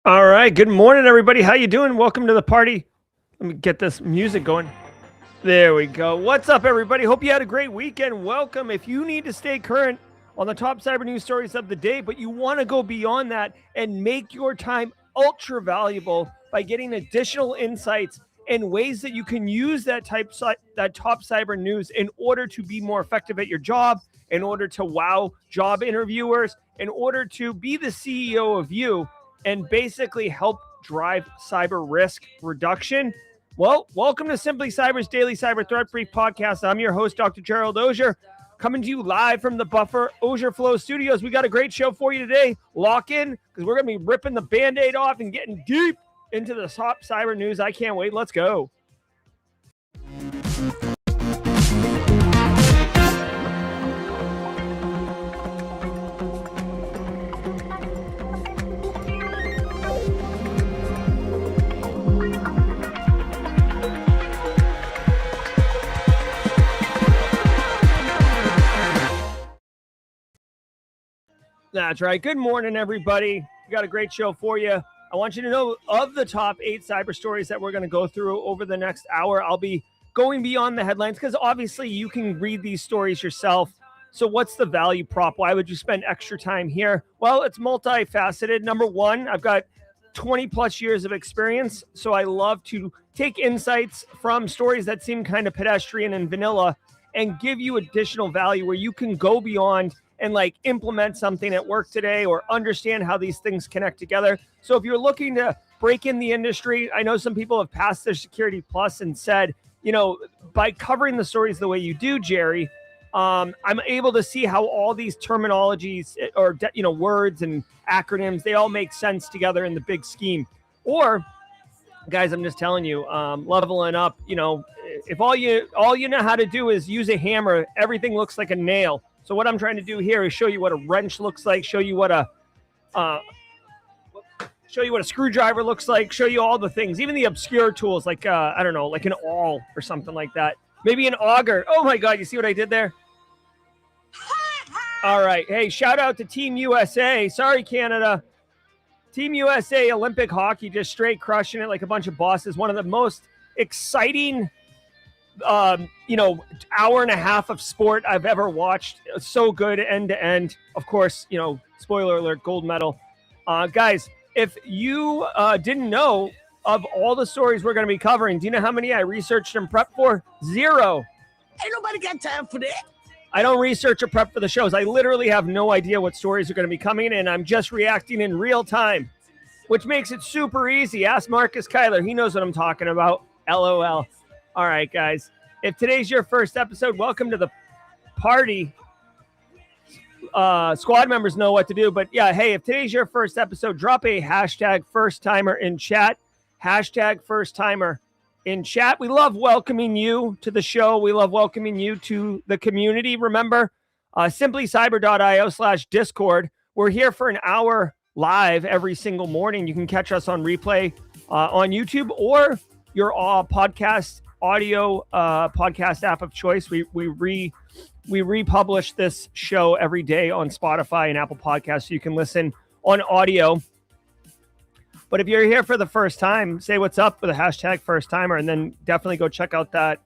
All right. Good morning, everybody. How you doing? Welcome to the party. Let me get this music going. There we go. What's up, everybody? Hope you had a great weekend. Welcome. If you need to stay current on the top cyber news stories of the day, but you want to go beyond that and make your time ultra valuable by getting additional insights and ways that you can use that top cyber news in order to be more effective at your job, in order to wow job interviewers, in order to be the CEO of you, and basically help drive cyber risk reduction. Well, welcome to Simply Cyber's Daily Cyber Threat Brief podcast. I'm your host, Dr. Gerald Auger, coming to you live from the Buffer Auger Flow Studios. We got a great show for you today. Lock in, because we're going to be ripping the Band-Aid off and getting deep into the top cyber news. I can't wait. Let's go. That's right. Good morning, everybody. We got a great show for you. I want you to know of the top 8 cyber stories that we're going to go through over the next hour. I'll be going beyond the headlines because obviously you can read these stories yourself. So what's the value prop? Why would you spend extra time here? Well, it's multifaceted. Number one, I've got 20 plus years of experience. So I love to take insights from stories that seem kind of pedestrian and vanilla and give you additional value where you can go beyond and like implement something at work today or understand how these things connect together. So if you're looking to break in the industry, I know some people have passed their Security Plus and said, you know, by covering the stories the way you do, Jerry, I'm able to see how all these terminologies or, words and acronyms, they all make sense together in the big scheme. Or, guys, I'm just telling you, leveling up, if all you know how to do is use a hammer, everything looks like a nail. So what I'm trying to do here is show you what a wrench looks like, show you what a screwdriver looks like, show you all the things, even the obscure tools like, I don't know, like an awl or something like that. Maybe an auger. Oh my God, you see what I did there? All right. Hey, shout out to Team USA. Sorry, Canada. Team USA Olympic hockey, just straight crushing it like a bunch of bosses. One of the most exciting hour and a half of sport I've ever watched. So good end to end. Of course, spoiler alert, gold medal. Guys, if you didn't know of all the stories we're going to be covering, do you know how many I researched and prepped for? 0. Ain't nobody got time for that. I don't research or prep for the shows. I literally have no idea what stories are going to be coming, and I'm just reacting in real time, which makes it super easy. Ask Marcus Kyler. He knows what I'm talking about. LOL. All right, guys. If today's your first episode, welcome to the party. Squad members know what to do. But yeah, hey, if today's your first episode, drop a hashtag first timer in chat. Hashtag first timer in chat. We love welcoming you to the show. We love welcoming you to the community. Remember, simplycyber.io/Discord. We're here for an hour live every single morning. You can catch us on replay on YouTube or your podcast audio podcast app of choice. We republish this show every day on Spotify and Apple Podcasts, so you can listen on audio. But if you're here for the first time, say what's up with a hashtag first timer, and then definitely go check out that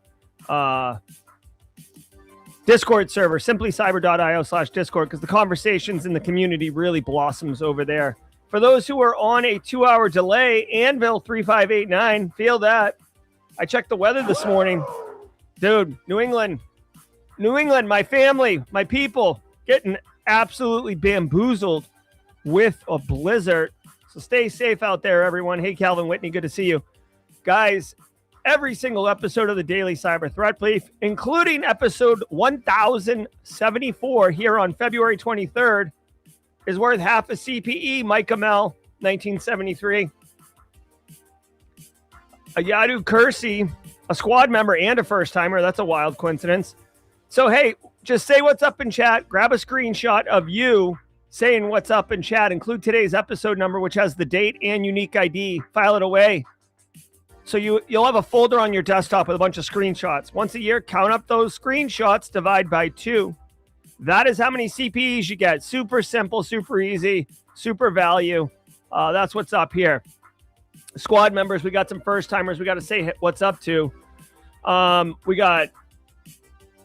Discord server, simplycyber.io/Discord, because the conversations in the community really blossoms over there. For those who are on a 2-hour delay, Anvil 3589, feel that. I checked the weather this morning. Dude, New England, my family, my people, getting absolutely bamboozled with a blizzard. So stay safe out there, everyone. Hey, Calvin Whitney, good to see you. Guys, every single episode of the Daily Cyber Threat Brief, including episode 1074 here on February 23rd, is worth half a CPE. Mike Amell, 1973. A Yadu Kersey, a squad member and a first-timer. That's a wild coincidence. So, hey, just say what's up in chat. Grab a screenshot of you saying what's up in chat. Include today's episode number, which has the date and unique ID. File it away. So you'll have a folder on your desktop with a bunch of screenshots. Once a year, count up those screenshots, divide by 2. That is how many CPEs you get. Super simple, super easy, super value. That's what's up here. Squad members, we got some first timers we got to say what's up to. We got,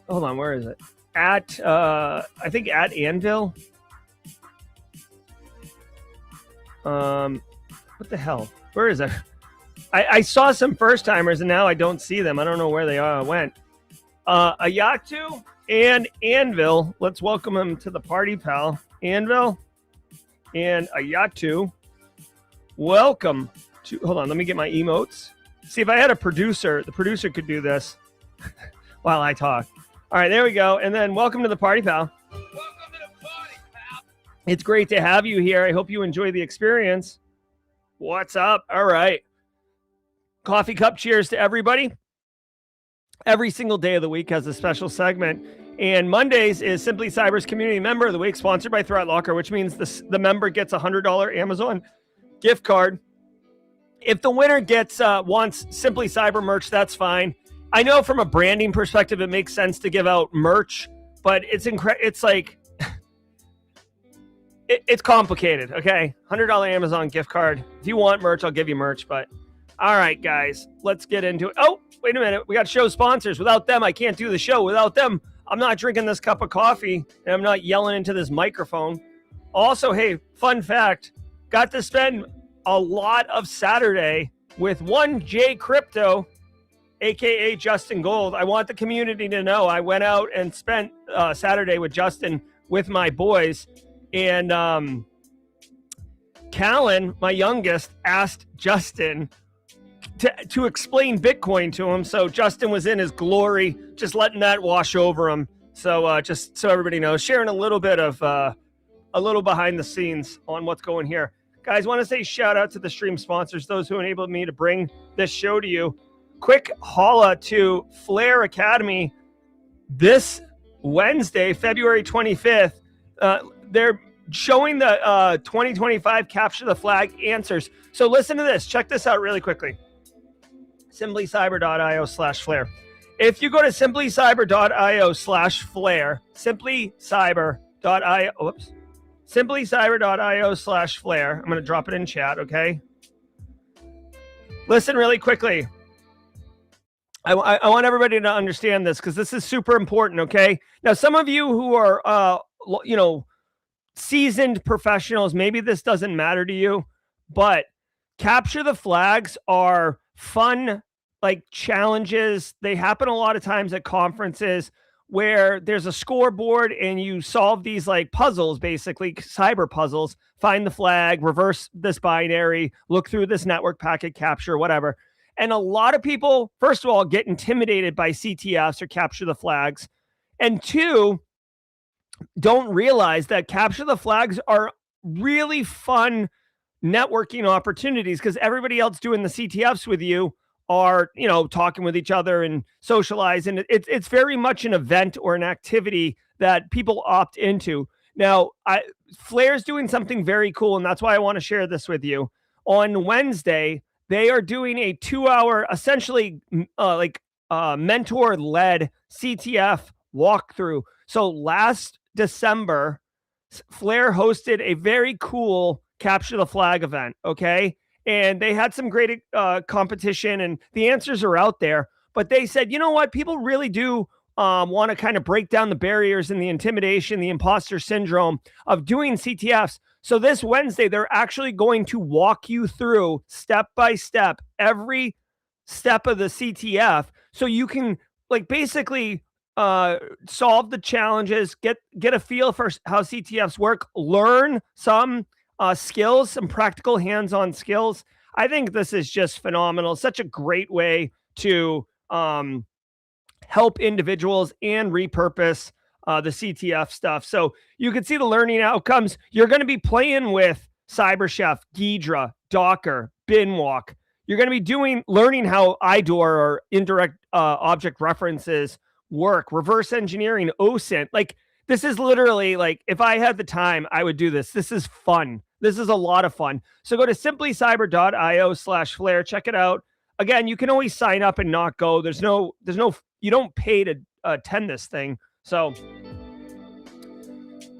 hold on, where is it? I think at Anvil. What the hell? Where is it? I saw some first timers and now I don't see them. I don't know where they went. Ayatu and Anvil. Let's welcome them to the party, pal. Anvil and Ayatu. Welcome to, hold on, let me get my emotes. See, if I had a producer, the producer could do this while I talk. All right, there we go. And then welcome to the party, pal. Welcome to the party, pal. It's great to have you here. I hope you enjoy the experience. What's up? All right. Coffee cup cheers to everybody. Every single day of the week has a special segment. And Mondays is Simply Cyber's Community Member of the Week, sponsored by ThreatLocker, which means the member gets a $100 Amazon gift card. If the winner wants Simply Cyber merch, that's fine. I know from a branding perspective, it makes sense to give out merch, but it's like, it's complicated, okay? $100 Amazon gift card. If you want merch, I'll give you merch, but all right, guys, let's get into it. Oh, wait a minute. We got show sponsors. Without them, I can't do the show. Without them, I'm not drinking this cup of coffee, and I'm not yelling into this microphone. Also, hey, fun fact, got to spend a lot of Saturday with one J Crypto, aka Justin Gold. I want the community to know I went out and spent Saturday with Justin with my boys, and Callan, my youngest, asked Justin to explain Bitcoin to him. So Justin was in his glory, just letting that wash over him. So just so everybody knows, sharing a little bit of a little behind the scenes on what's going here. Guys, want to say shout out to the stream sponsors, those who enabled me to bring this show to you. Quick holla to Flare Academy this Wednesday, February 25th. They're showing the 2025 Capture the Flag answers. So listen to this. Check this out really quickly. simplycyber.io/flare. If you go to simplycyber.io/flare, simplycyber.io/flare. I'm going to drop it in chat, okay? Listen really quickly. I want everybody to understand this because this is super important, okay? Now, some of you who are, seasoned professionals, maybe this doesn't matter to you, but capture the flags are fun, like challenges. They happen a lot of times at conferences where there's a scoreboard and you solve these like puzzles, basically cyber puzzles, find the flag, reverse this binary, look through this network packet capture, whatever. And a lot of people, first of all, get intimidated by CTFs or capture the flags. And two, don't realize that capture the flags are really fun networking opportunities because everybody else doing the CTFs with you are, talking with each other and socializing. It's very much an event or an activity that people opt into. Now, Flare's doing something very cool, and that's why I want to share this with you. On Wednesday, they are doing a 2-hour, essentially mentor-led CTF walkthrough. So last December, Flare hosted a very cool Capture the Flag event, okay? And they had some great competition, and the answers are out there. But they said, you know what? People really do want to kind of break down the barriers and the intimidation, the imposter syndrome of doing CTFs. So this Wednesday, they're actually going to walk you through step by step, every step of the CTF. So you can basically solve the challenges, get a feel for how CTFs work, learn some skills, some practical hands-on skills. I think this is just phenomenal. Such a great way to help individuals and repurpose the CTF stuff. So you can see the learning outcomes. You're going to be playing with CyberChef, Ghidra, Docker, Binwalk. You're going to be learning how IDOR or indirect object references work, reverse engineering, OSINT. This is literally if I had the time, I would do this. This is fun. This is a lot of fun. So go to simplycyber.io/flare. Check it out. Again, you can always sign up and not go. You don't pay to attend this thing. So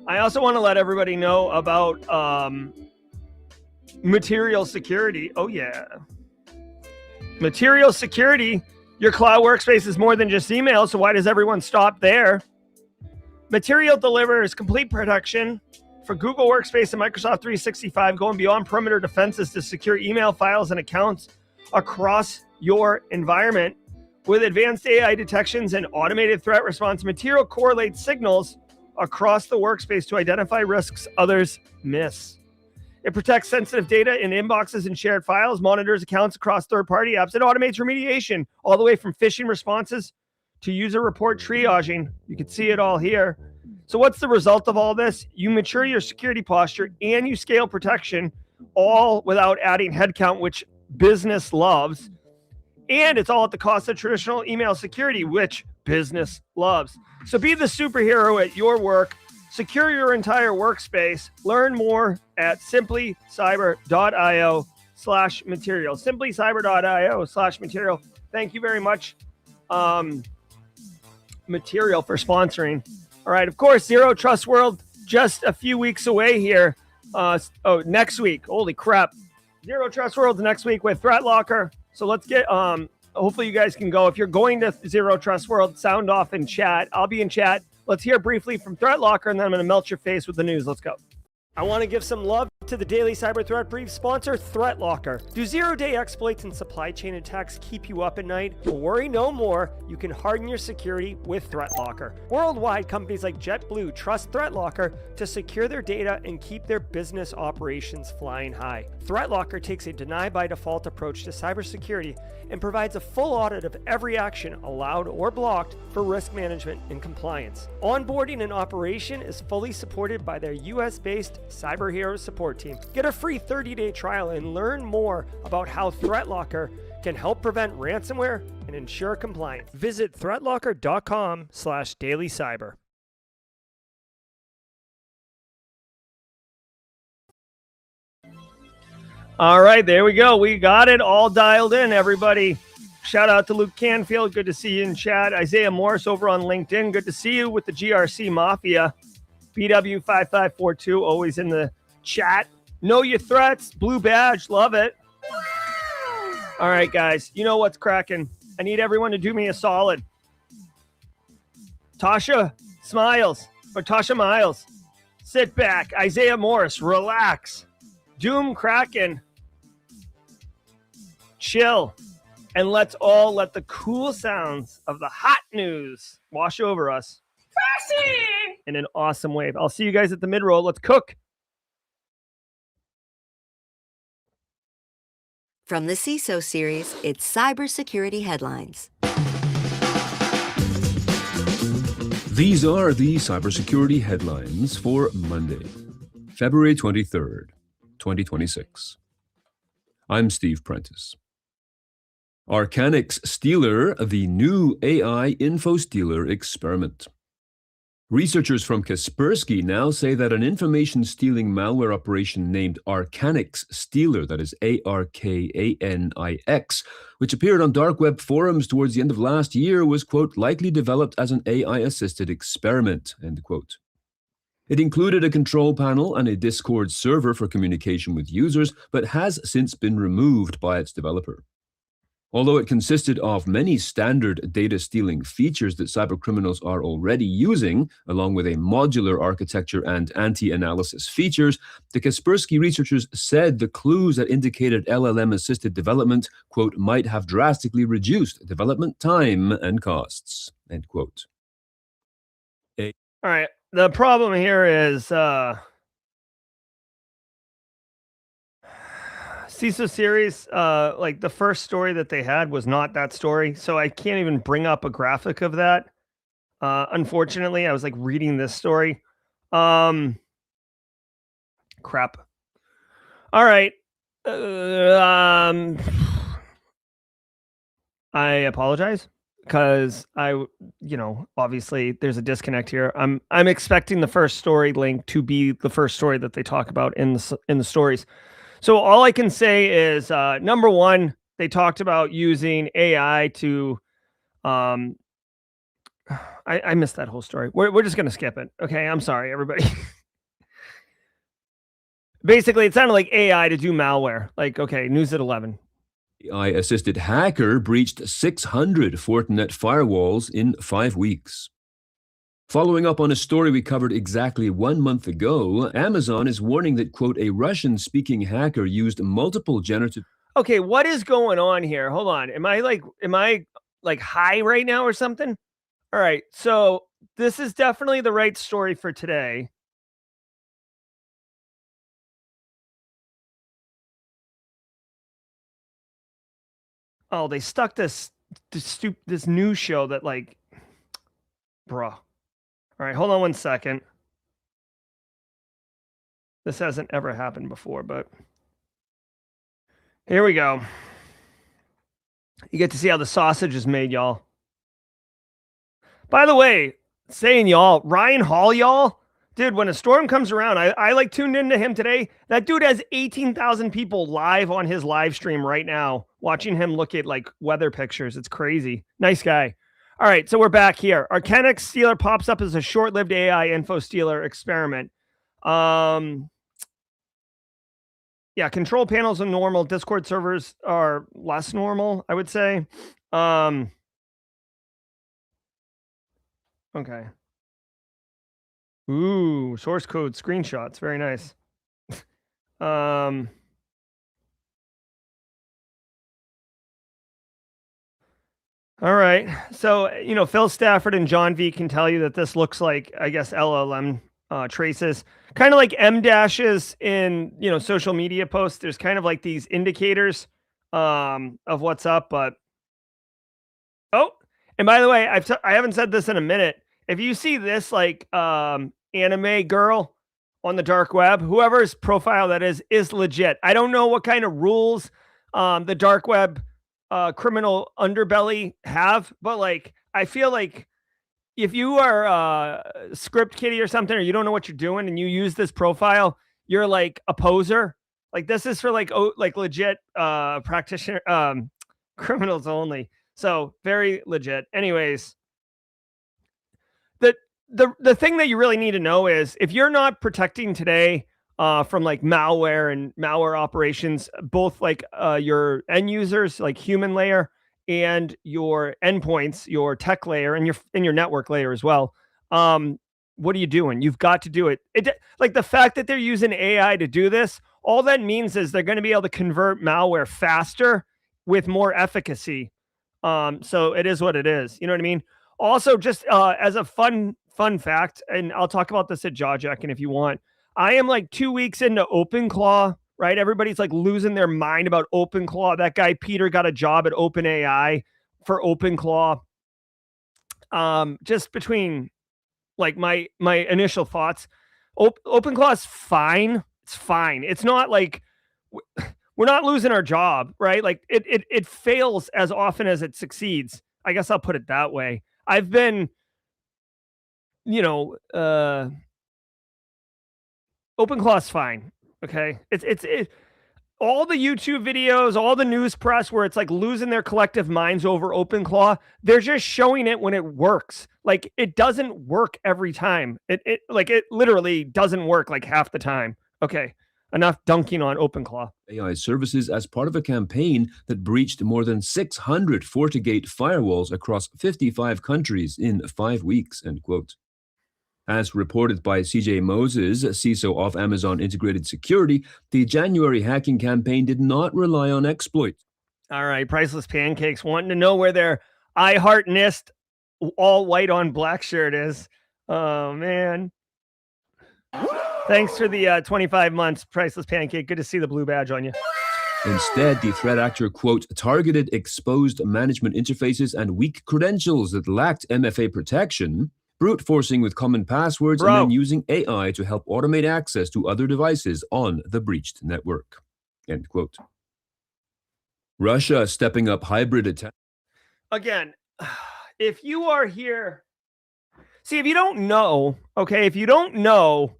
I also want to let everybody know about Material security. Oh, yeah. Material security. Your cloud workspace is more than just email, so why does everyone stop there? Material delivers complete protection for Google Workspace and Microsoft 365, going beyond perimeter defenses to secure email files and accounts across your environment. With advanced AI detections and automated threat response, Material correlates signals across the workspace to identify risks others miss. It protects sensitive data in inboxes and shared files, monitors accounts across third-party apps, and automates remediation all the way from phishing responses to user report triaging. You can see it all here. So what's the result of all this? You mature your security posture and you scale protection, all without adding headcount, which business loves. And it's all at the cost of traditional email security, which business loves. So be the superhero at your work. Secure your entire workspace. Learn more at simplycyber.io/material. Simplycyber.io/material. Thank you very much, Material, for sponsoring. All right, of course, Zero Trust World just a few weeks away here. Next week. Holy crap. Zero Trust World's next week with ThreatLocker. So let's get, hopefully you guys can go. If you're going to Zero Trust World, sound off in chat. I'll be in chat. Let's hear briefly from ThreatLocker, and then I'm going to melt your face with the news. Let's go. I want to give some love to the Daily Cyber Threat Brief sponsor, ThreatLocker. Do zero-day exploits and supply chain attacks keep you up at night? Well, worry no more. You can harden your security with ThreatLocker. Worldwide, companies like JetBlue trust ThreatLocker to secure their data and keep their business operations flying high. ThreatLocker takes a deny-by-default approach to cybersecurity and provides a full audit of every action allowed or blocked for risk management and compliance. Onboarding and operation is fully supported by their US-based Cyber Heroes support team. Get a free 30-day trial and learn more about how ThreatLocker can help prevent ransomware and ensure compliance. Visit threatlocker.com/dailycyber. All right, there we go. We got it all dialed in, everybody. Shout out to Luke Canfield. Good to see you in chat. Isaiah Morris over on LinkedIn. Good to see you with the GRC Mafia. BW5542, always in the chat. Know your threats. Blue badge. Love it. All right, guys. You know what's cracking. I need everyone to do me a solid. Tasha Smiles, or Tasha Miles. Sit back. Isaiah Morris, relax. Doom Kraken, chill, and let's all let the cool sounds of the hot news wash over us in an awesome wave. I'll see you guys at the mid-roll. Let's cook. From the CISO series, it's Cybersecurity Headlines. These are the cybersecurity headlines for Monday, February 23rd. 2026. I'm Steve Prentice. Arcanic's Stealer, the new AI info stealer experiment. Researchers from Kaspersky now say that an information-stealing malware operation named Arcanic's Stealer, that is ARKANIX, which appeared on dark web forums towards the end of last year, was, quote, likely developed as an AI-assisted experiment, end quote. It included a control panel and a Discord server for communication with users, but has since been removed by its developer. Although it consisted of many standard data stealing features that cybercriminals are already using, along with a modular architecture and anti-analysis features, the Kaspersky researchers said the clues that indicated LLM-assisted development, quote, might have drastically reduced development time and costs, end quote. All right. The problem here is CISO series, like the first story that they had was not that story. So I can't even bring up a graphic of that. Unfortunately, I was like reading this story. Crap. All right. I apologize. Because obviously there's a disconnect here. I'm expecting the first story link to be the first story that they talk about in the stories. So all I can say is number one, they talked about using AI to. I missed that whole story. We're just gonna skip it. Okay, I'm sorry, everybody. Basically, it sounded like AI to do malware. Like, okay, news at 11. AI-assisted hacker breached 600 Fortinet firewalls in 5 weeks. Following up on a story we covered exactly 1 month ago, Amazon is warning that, quote, a Russian-speaking hacker used multiple generative... Okay, what is going on here? Hold on. Am I like high right now or something? All right, so this is definitely the right story for today. Oh, they stuck this news show that like, bruh. All right, hold on 1 second. This hasn't ever happened before, but here we go. You get to see how the sausage is made, y'all. By the way, saying y'all, Ryan Hall, y'all, dude, when a storm comes around, I like tuned into him today. That dude has 18,000 people live on his live stream right now, watching him look at like weather pictures. It's crazy. Nice guy. All right, so we're back here. Arcanic stealer pops up as a short-lived AI info stealer experiment. Yeah, control panels are normal. Discord servers are less normal, I would say. Okay. Ooh, source code screenshots. Very nice. All right. So, Phil Stafford and John V can tell you that this looks like, I guess, LLM traces, kind of like M dashes in, social media posts. There's kind of like these indicators of what's up, but oh, and by the way, I haven't said this in a minute. If you see this like anime girl on the dark web, whoever's profile that is legit. I don't know what kind of rules the dark web criminal underbelly have, but like I feel like if you are a script kiddie or something, or you don't know what you're doing and you use this profile, you're like a poser. Like this is for like legit practitioner criminals only. So very legit. Anyways, the thing that you really need to know is if you're not protecting today from like malware and malware operations, both like your end users, like human layer, and your endpoints, your tech layer, and your network layer as well. What are you doing? You've got to do it. Like the fact that they're using AI to do this, all that means is they're going to be able to convert malware faster with more efficacy. So it is what it is. You know what I mean? Also, just as a fun fact, and I'll talk about this at Jawjacking if you want. I am like 2 weeks into OpenClaw, right? Everybody's like losing their mind about OpenClaw. That guy Peter got a job at OpenAI for OpenClaw. Just between like my initial thoughts, OpenClaw is fine. It's fine. It's not like we're not losing our job, right? Like it fails as often as it succeeds. I guess I'll put it that way. I've been, OpenClaw's fine. Okay. It's all the YouTube videos, all the news press where it's like losing their collective minds over OpenClaw. They're just showing it when it works. Like it doesn't work every time. It literally doesn't work like half the time. Okay. Enough dunking on OpenClaw. AI services as part of a campaign that breached more than 600 FortiGate firewalls across 55 countries in 5 weeks, end quote. As reported by CJ Moses, CISO of Amazon Integrated Security, the January hacking campaign did not rely on exploits. All right, Priceless Pancakes wanting to know where their I Heart NIST all white on black shirt is. Oh, man. Thanks for the 25 months, Priceless Pancake. Good to see the blue badge on you. Instead, the threat actor, quote, targeted exposed management interfaces and weak credentials that lacked MFA protection, brute forcing with common passwords, and then using AI to help automate access to other devices on the breached network, end quote. Russia stepping up hybrid attack. Again, if you are here, see, if you don't know, okay, if you don't know,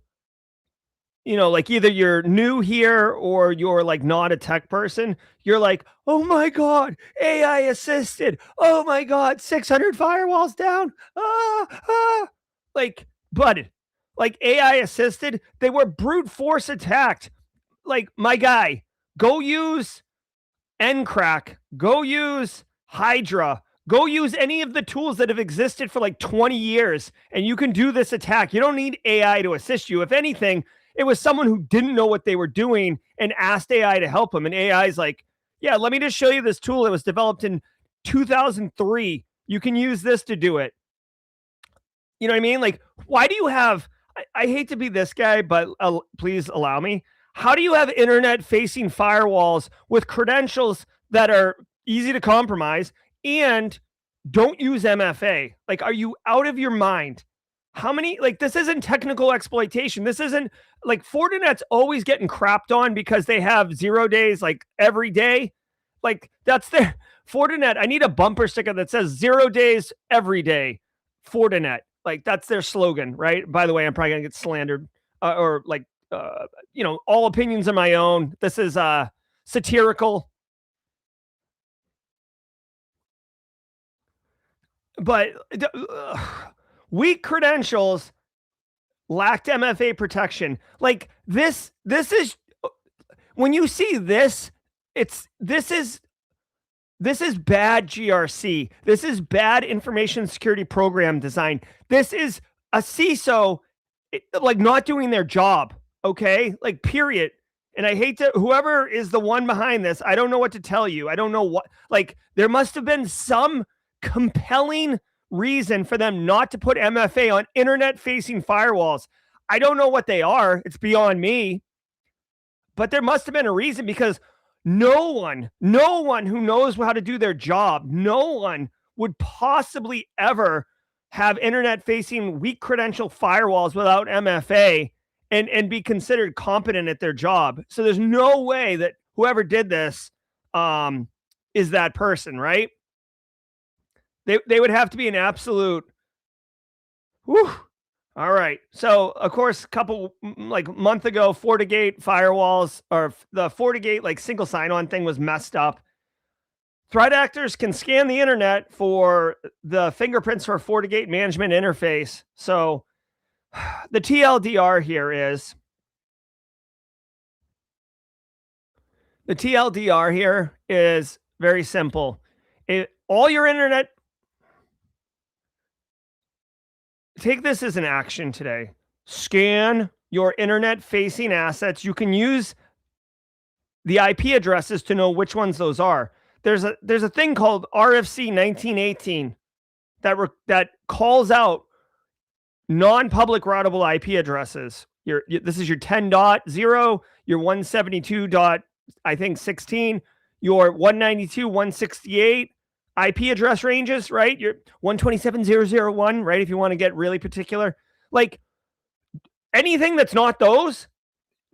like either you're new here or you're like not a tech person, you're like, oh my God, AI assisted. Oh my God, 600 firewalls down. Like, but like AI assisted, they were brute force attacked like, my guy, go use Ncrack, go use Hydra, go use any of the tools that have existed for like 20 years, and you can do this attack. You don't need AI to assist you. If anything, it was someone who didn't know what they were doing and asked AI to help them. And AI is like, yeah, let me just show you this tool. It was developed in 2003. You can use this to do it. You know what I mean? Like, why do you have, I hate to be this guy, but please allow me. How do you have internet facing firewalls with credentials that are easy to compromise and don't use MFA? Like, are you out of your mind? How many, like, this isn't technical exploitation. This isn't like Fortinet's always getting crapped on because they have 0 days like every day. Like, that's their Fortinet. I need a bumper sticker that says 0 days every day. Fortinet. Like, that's their slogan, right? By the way, I'm probably going to get slandered or like, all opinions are my own. This is satirical. But weak credentials lacked MFA protection. Like, this is, when you see this, this is bad GRC. This is bad information security program design. This is a CISO like not doing their job. Okay. Like, period. And I hate to, whoever is the one behind this, I don't know what to tell you. I don't know what, like, there must have been some compelling reason for them not to put MFA on internet facing firewalls. I don't know what they are. It's beyond me, but there must have been a reason, because no one who knows how to do their job, no one would possibly ever have internet facing weak credential firewalls without MFA and be considered competent at their job. So there's no way that whoever did this is that person, right? They would have to be an absolute. Whew. All right. So, of course, month ago, FortiGate firewalls, or the FortiGate like single sign-on thing was messed up. Threat actors can scan the internet for the fingerprints for a FortiGate management interface. So the TLDR here is very simple. All your internet, take this as an action today. Scan your internet facing assets. You can use the IP addresses to know which ones those are. There's a thing called RFC 1918 that calls out non-public routable IP addresses. This is your 10.0, your 172.16, your 192.168 IP address ranges, right? Your 127.0.0.1, right? If you want to get really particular, like anything that's not those,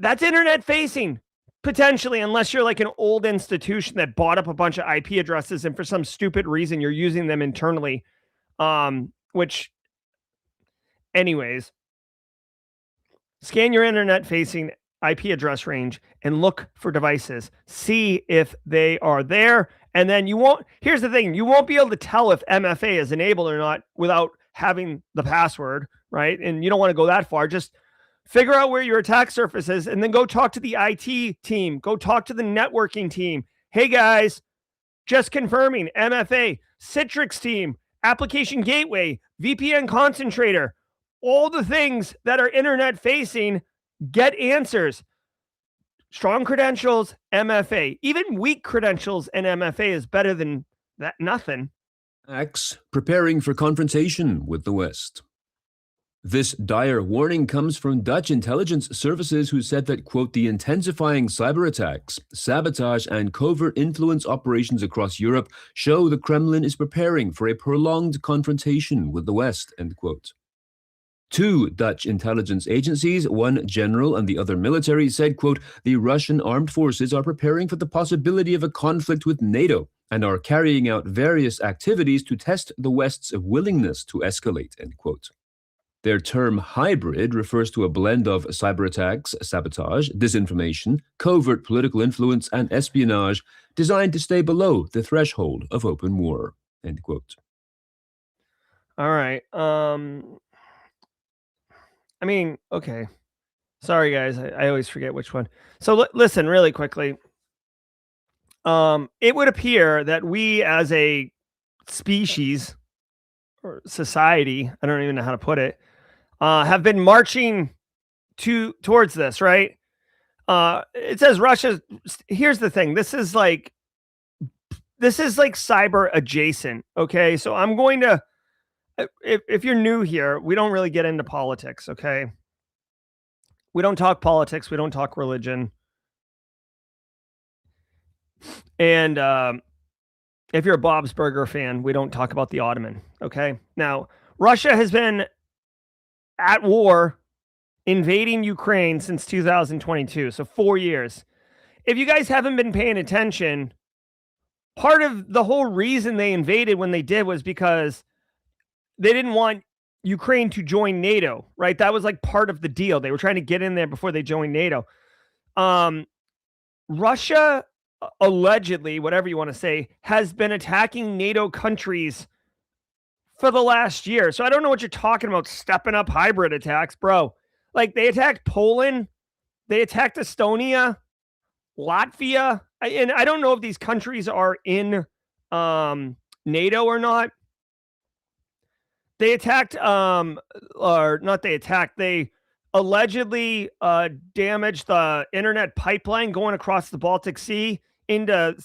that's internet facing. Potentially, unless you're like an old institution that bought up a bunch of IP addresses and for some stupid reason you're using them internally. Which, anyways, scan your internet facing IP address range and look for devices. See if they are there. And then here's the thing, you won't be able to tell if MFA is enabled or not without having the password, right? And you don't want to go that far. Just figure out where your attack surface is and then go talk to the IT team. Go talk to the networking team. Hey guys, just confirming MFA, Citrix team, application gateway, VPN concentrator, all the things that are internet facing, get answers. Strong credentials, MFA. Even weak credentials and MFA is better than that. Nothing. X preparing for confrontation with the West. This dire warning comes from Dutch intelligence services who said that, quote, the intensifying cyber attacks, sabotage, and covert influence operations across Europe show the Kremlin is preparing for a prolonged confrontation with the West, end quote. Two Dutch intelligence agencies, one general and the other military, said, quote, the Russian armed forces are preparing for the possibility of a conflict with NATO and are carrying out various activities to test the West's willingness to escalate, end quote. Their term hybrid refers to a blend of cyber attacks, sabotage, disinformation, covert political influence, and espionage designed to stay below the threshold of open war, end quote. All right. I mean, okay. Sorry, guys. I always forget which one. So listen really quickly. It would appear that we as a species or society, I don't even know how to put it, have been marching towards this, right? It says Russia. Here's the thing. This is like cyber adjacent. Okay. So I'm going to, if you're new here, we don't really get into politics. Okay. We don't talk politics. We don't talk religion. And if you're a Bob's Burger fan, we don't talk about the Ottoman. Okay. Now, Russia has been at war invading Ukraine since 2022. So 4 years. If you guys haven't been paying attention, part of the whole reason they invaded when they did was because they didn't want Ukraine to join NATO, right? That was like part of the deal. They were trying to get in there before they joined NATO. Russia, allegedly, whatever you want to say, has been attacking NATO countries for the last year. So I don't know what you're talking about, stepping up hybrid attacks, bro. Like, they attacked Poland, they attacked Estonia, Latvia, and I don't know if these countries are in NATO or not. They attacked, or not they attacked, they allegedly damaged the internet pipeline going across the Baltic Sea into,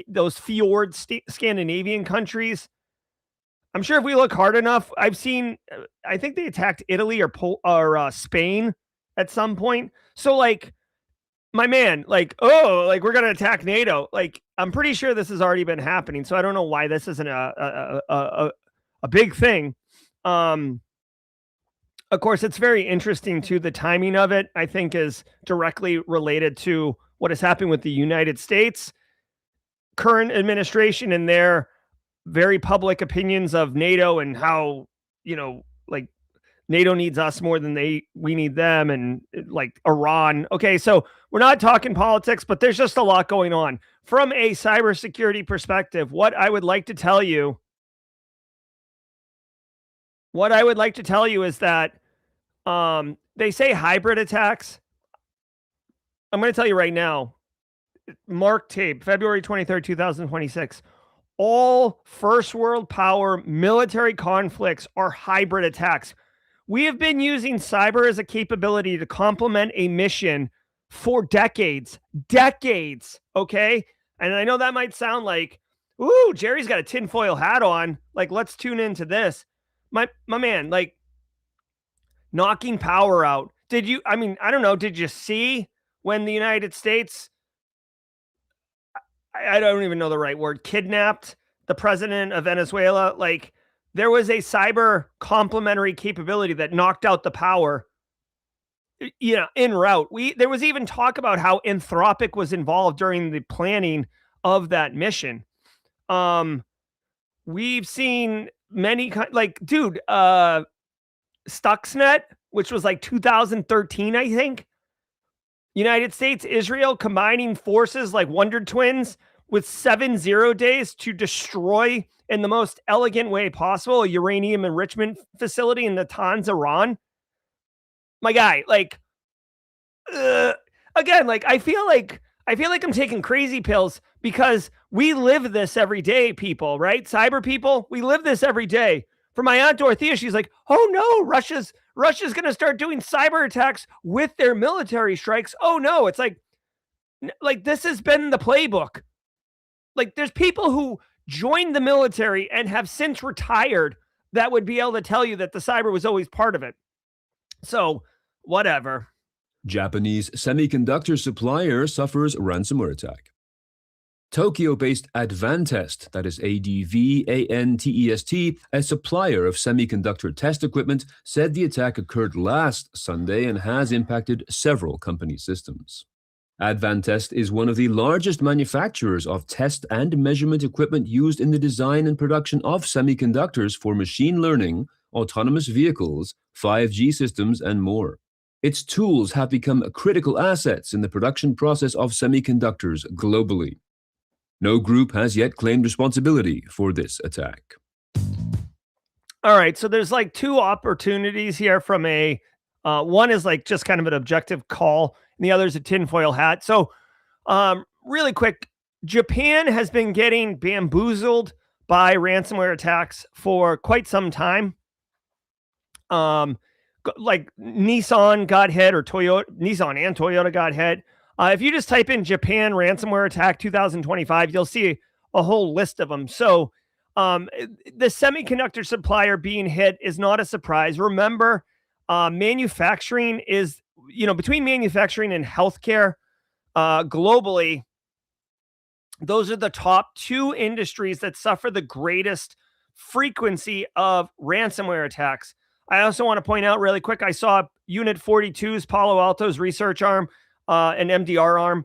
those fjord Scandinavian countries. I'm sure if we look hard enough, I think they attacked Italy or Spain at some point. So, like, my man, like, we're going to attack NATO. Like, I'm pretty sure this has already been happening. So I don't know why this isn't a big thing. Of course, it's very interesting too. The timing of it, I think, is directly related to what is happening with the United States current administration and their very public opinions of NATO and how, like, NATO needs us more than we need them, and like Iran. Okay, so we're not talking politics, but there's just a lot going on. From a cybersecurity perspective, what I would like to tell you is that they say hybrid attacks. I'm going to tell you right now, mark tape, February 23rd, 2026. All first world power military conflicts are hybrid attacks. We have been using cyber as a capability to complement a mission for decades, okay? And I know that might sound like, ooh, Jerry's got a tinfoil hat on. Like, let's tune into this. My man, like, knocking power out. I don't know, did you see when the United States, I don't even know the right word, kidnapped the president of Venezuela? Like, there was a cyber complementary capability that knocked out the power, en route. There was even talk about how Anthropic was involved during the planning of that mission. We've seen many, Stuxnet, which was like 2013, I think. United States, Israel combining forces like Wonder Twins with 7-0 days to destroy, in the most elegant way possible, a uranium enrichment facility in Natanz, Iran. My guy, like, again, like, I feel like I'm taking crazy pills because we live this every day, people, right? Cyber people, we live this every day. For my Aunt Dorothea, she's like, oh no, Russia's going to start doing cyber attacks with their military strikes. Oh no, it's like this has been the playbook. Like, there's people who joined the military and have since retired that would be able to tell you that the cyber was always part of it. So, whatever. Japanese semiconductor supplier suffers ransomware attack. Tokyo-based Advantest, that is ADVANTEST, a supplier of semiconductor test equipment, said the attack occurred last Sunday and has impacted several company systems. Advantest is one of the largest manufacturers of test and measurement equipment used in the design and production of semiconductors for machine learning, autonomous vehicles, 5G systems, and more. Its tools have become critical assets in the production process of semiconductors globally. No group has yet claimed responsibility for this attack. All right, so there's like two opportunities here from a One is like just kind of an objective call, and the other is a tinfoil hat. So, really quick, Japan has been getting bamboozled by ransomware attacks for quite some time. Like Nissan got hit, or Nissan and Toyota got hit. If you just type in Japan ransomware attack 2025, you'll see a whole list of them. So the semiconductor supplier being hit is not a surprise. Remember, manufacturing is, between manufacturing and healthcare globally, those are the top two industries that suffer the greatest frequency of ransomware attacks. I also want to point out really quick, I saw Unit 42's Palo Alto's research arm, an MDR arm,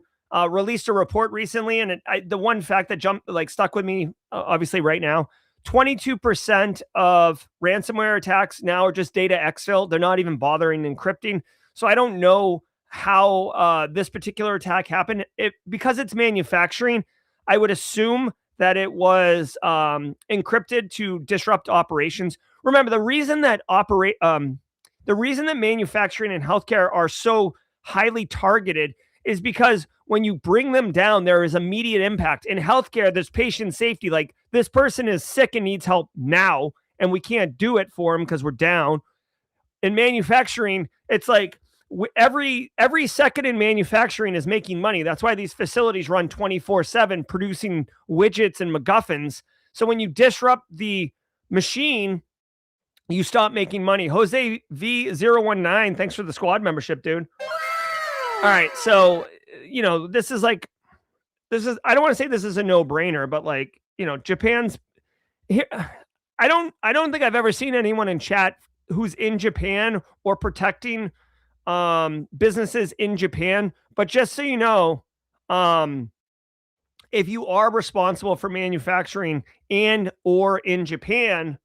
released a report recently, and the one fact that stuck with me, obviously right now, 22% of ransomware attacks now are just data exfil. They're not even bothering encrypting. So I don't know how this particular attack happened. Because it's manufacturing, I would assume that it was encrypted to disrupt operations. Remember, the reason that manufacturing and healthcare are so highly targeted is because when you bring them down, there is immediate impact. In healthcare, there's patient safety. Like, this person is sick and needs help now, and we can't do it for them because we're down. In manufacturing, it's like every second in manufacturing is making money. That's why these facilities run 24/7 producing widgets and MacGuffins. So when you disrupt the machine, you stop making money. Jose V019, thanks for the squad membership, dude. All right, so this is, I don't want to say this is a no-brainer, but Japan's here. I don't think I've ever seen anyone in chat who's in Japan or protecting businesses in Japan. But just so you know, if you are responsible for manufacturing and or in Japan,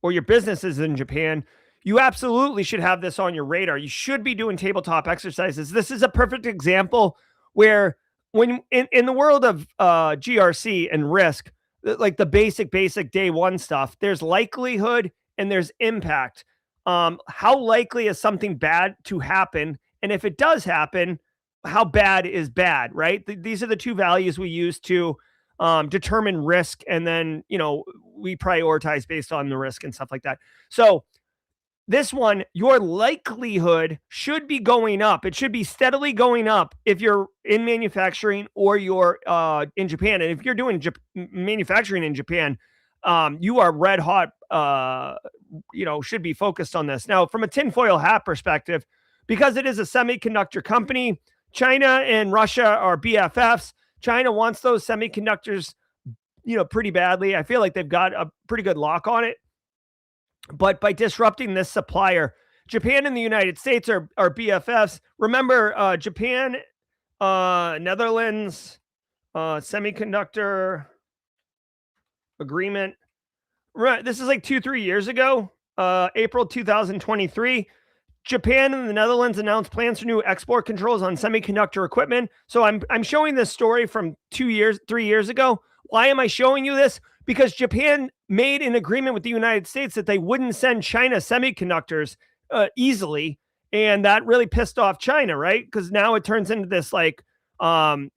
or your business is in Japan, you absolutely should have this on your radar. You should be doing tabletop exercises. This is a perfect example where when in the world of GRC and risk, like the basic day one stuff, there's likelihood and there's impact. How likely is something bad to happen? And if it does happen, how bad is bad, right? These are the two values we use to determine risk. And then, we prioritize based on the risk and stuff like that. So this one, your likelihood should be going up. It should be steadily going up if you're in manufacturing or you're in Japan. And if you're doing manufacturing in Japan, you are red hot, should be focused on this. Now, from a tinfoil hat perspective, because it is a semiconductor company, China and Russia are BFFs. China wants those semiconductors, pretty badly. I feel like they've got a pretty good lock on it. But by disrupting this supplier, Japan and the United States are BFFs. Remember, Japan, Netherlands, semiconductor agreement. Right. This is like 2-3 years ago, April 2023. Japan and the Netherlands announced plans for new export controls on semiconductor equipment. So I'm showing this story from 3 years ago. Why am I showing you this? Because Japan made an agreement with the United States that they wouldn't send China semiconductors easily. And that really pissed off China, right? Because now it turns into this not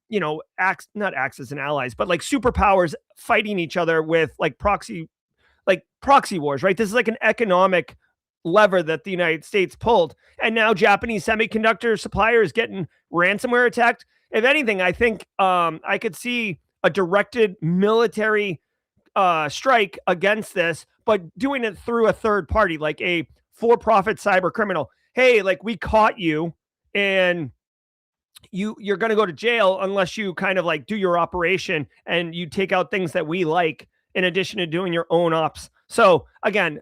axis and allies, but like superpowers fighting each other with proxy wars, right? This is like an economic lever that the United States pulled. And now Japanese semiconductor suppliers getting ransomware attacked. If anything, I think I could see a directed military strike against this, but doing it through a third party, like a for-profit cyber criminal. Hey, we caught you, and you're going to go to jail unless you kind of do your operation and you take out things that we like in addition to doing your own ops. So again,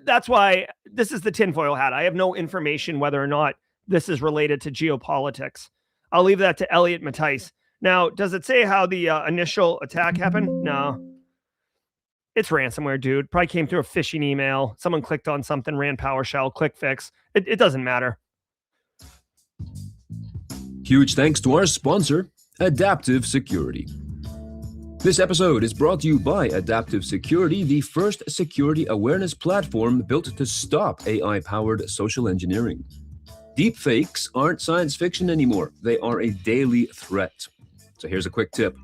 that's why this is the tinfoil hat. I have no information whether or not this is related to geopolitics. I'll leave that to Elliot Matthijs. Now, does it say how the initial attack happened? No. It's ransomware, dude. Probably came through a phishing email. Someone clicked on something, ran PowerShell, Clickfix. It doesn't matter. Huge thanks to our sponsor, Adaptive Security. This episode is brought to you by Adaptive Security, the first security awareness platform built to stop AI-powered social engineering. Deepfakes aren't science fiction anymore. They are a daily threat. So here's a quick tip.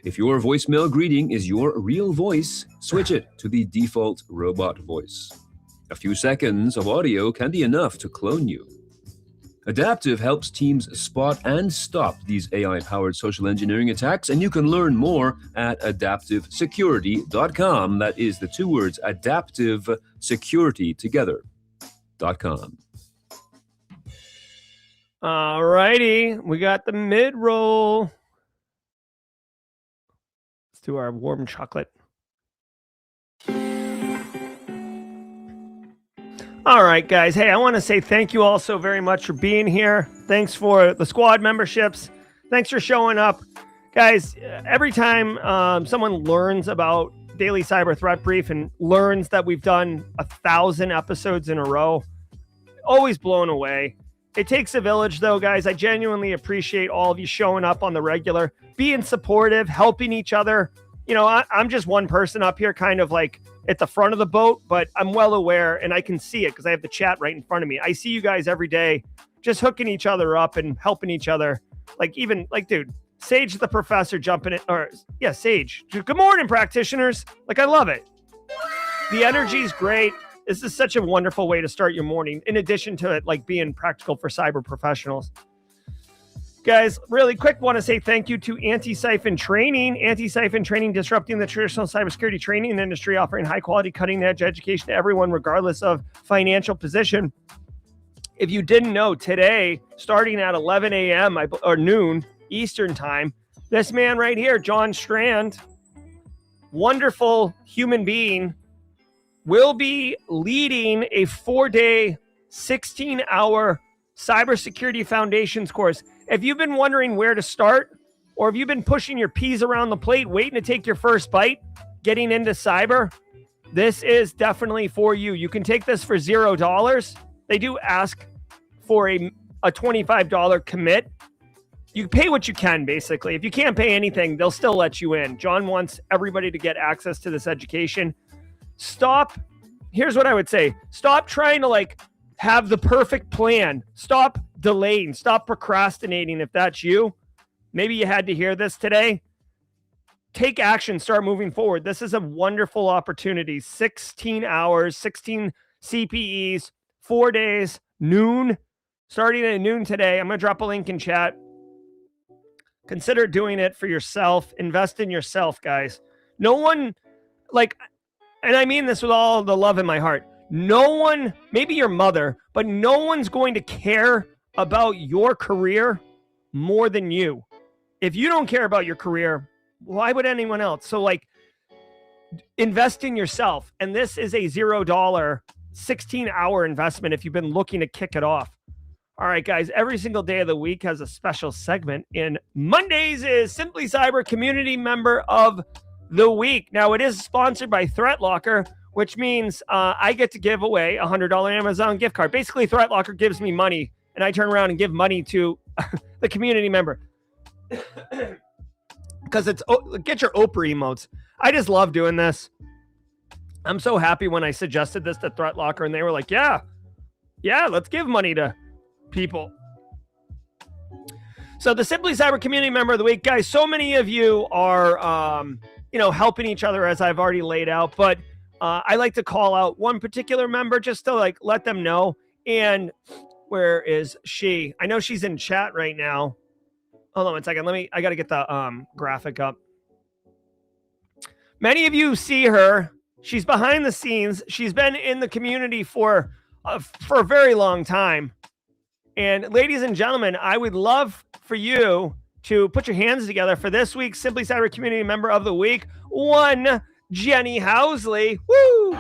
If your voicemail greeting is your real voice, switch it to the default robot voice. A few seconds of audio can be enough to clone you. Adaptive helps teams spot and stop these AI-powered social engineering attacks, and you can learn more at adaptivesecurity.com. That is the two words, adaptivesecuritytogether.com. All righty, we got the mid-roll. Let's do our warm chocolate. All right, guys. Hey, I want to say thank you all so very much for being here. Thanks for the squad memberships. Thanks for showing up. Guys, every time someone learns about Daily Cyber Threat Brief and learns that we've done 1,000 episodes in a row, always blown away. It takes a village, though, guys. I genuinely appreciate all of you showing up on the regular, being supportive, helping each other. You know, I'm just one person up here kind of like at the front of the boat, but I'm well aware and I can see it because I have the chat right in front of me. I see you guys every day just hooking each other up and helping each other. Like even like, dude, Sage the professor jumping in, or yeah, Sage. Good morning, practitioners. Like, I love it. The energy is great. This is such a wonderful way to start your morning, in addition to it like being practical for cyber professionals. Guys, really quick, want to say thank you to Anti-Siphon Training. Anti-Siphon Training, disrupting the traditional cybersecurity training industry, offering high-quality, cutting-edge education to everyone, regardless of financial position. If you didn't know, today, starting at 11 a.m. or noon Eastern time, this man right here, John Strand, wonderful human being, will be leading a 4-day, 16-hour cybersecurity foundations course. If you've been wondering where to start, or if you've been pushing your peas around the plate, waiting to take your first bite, getting into cyber, this is definitely for you. You can take this for $0. They do ask for a $25 commit. You pay what you can, basically. If you can't pay anything, they'll still let you in. John wants everybody to get access to this education. Here's what I would say. Stop trying to like have the perfect plan. Stop delaying. Stop procrastinating. If that's you, maybe you had to hear this today. Take action. Start moving forward. This is a wonderful opportunity. 16 hours, 16 CPEs, 4 days, noon. Starting at noon today. I'm going to drop a link in chat. Consider doing it for yourself. Invest in yourself, guys. No one, like, and I mean this with all the love in my heart. No one, maybe your mother, but no one's going to care about your career more than you. If you don't care about your career, why would anyone else? So like, invest in yourself. And this is a $0, 16-hour investment if you've been looking to kick it off. All right, guys, every single day of the week has a special segment. And Mondays is Simply Cyber Community Member of the Week. Now, it is sponsored by ThreatLocker, which means I get to give away a $100 Amazon gift card. Basically, ThreatLocker gives me money, and I turn around and give money to the community member. Because it's, get your Oprah emotes. I just love doing this. I'm so happy when I suggested this to ThreatLocker, and they were like, yeah, let's give money to people. So the Simply Cyber Community Member of the Week, guys, so many of you are, helping each other, as I've already laid out, but I like to call out one particular member just to like let them know. And where is she? I know she's in chat right now. Hold on one second. I got to get the graphic up. Many of you see her. She's behind the scenes. She's been in the community for a very long time. And ladies and gentlemen, I would love for you to put your hands together for this week's Simply Cyber Community Member of the Week, one Jenny Housley. Woo!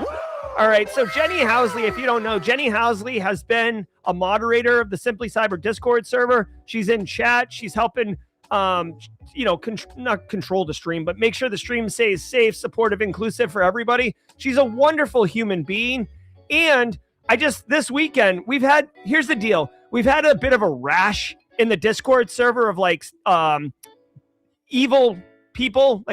All right, so Jenny Housley, if you don't know, Jenny Housley has been a moderator of the Simply Cyber Discord server. She's in chat. She's helping, not control the stream, but make sure the stream stays safe, supportive, inclusive for everybody. She's a wonderful human being. And this weekend, here's the deal. We've had a bit of a rash in the Discord server of like evil people,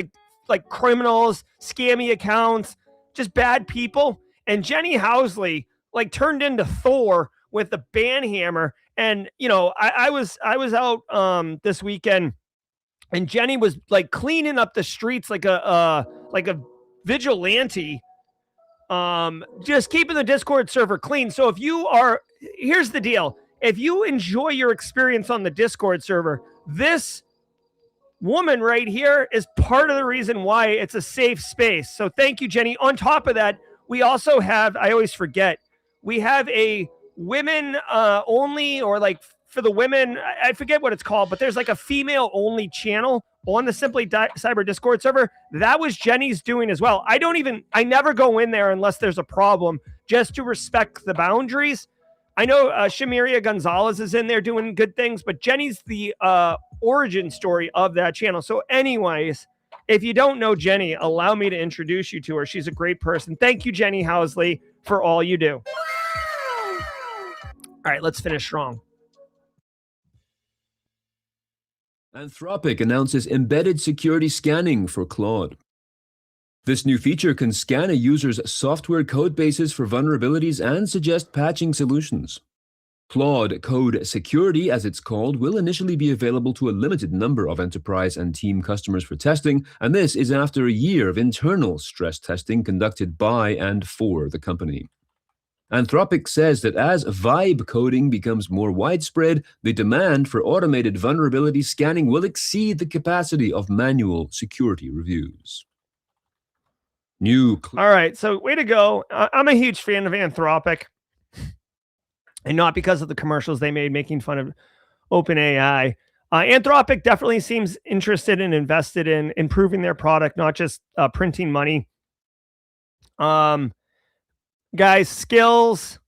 like criminals, scammy accounts, just bad people. And Jenny Housley like turned into Thor with the banhammer And I was out this weekend, and Jenny was like cleaning up the streets like a vigilante, just keeping the Discord server clean. So here's the deal. If you enjoy your experience on the Discord server, this woman right here is part of the reason why it's a safe space. So thank you, Jenny. On top of that, we also have, I always forget, we have a women only, or like for the women, I forget what it's called, but there's like a female only channel on the Cyber Discord server. That was Jenny's doing as well. I never go in there unless there's a problem, just to respect the boundaries. I know Shamiria Gonzalez is in there doing good things, but Jenny's the origin story of that channel. So anyways, if you don't know Jenny, allow me to introduce you to her. She's a great person. Thank you, Jenny Housley, for all you do. All right, let's finish strong. Anthropic announces embedded security scanning for Claude. This new feature can scan a user's software code bases for vulnerabilities and suggest patching solutions. Claude Code Security, as it's called, will initially be available to a limited number of enterprise and team customers for testing, and this is after a year of internal stress testing conducted by and for the company. Anthropic says that as vibe coding becomes more widespread, the demand for automated vulnerability scanning will exceed the capacity of manual security reviews. All right, so way to go. I'm a huge fan of Anthropic, and not because of the commercials they made making fun of OpenAI. Anthropic definitely seems interested and invested in improving their product, not just printing money. Guys, skills,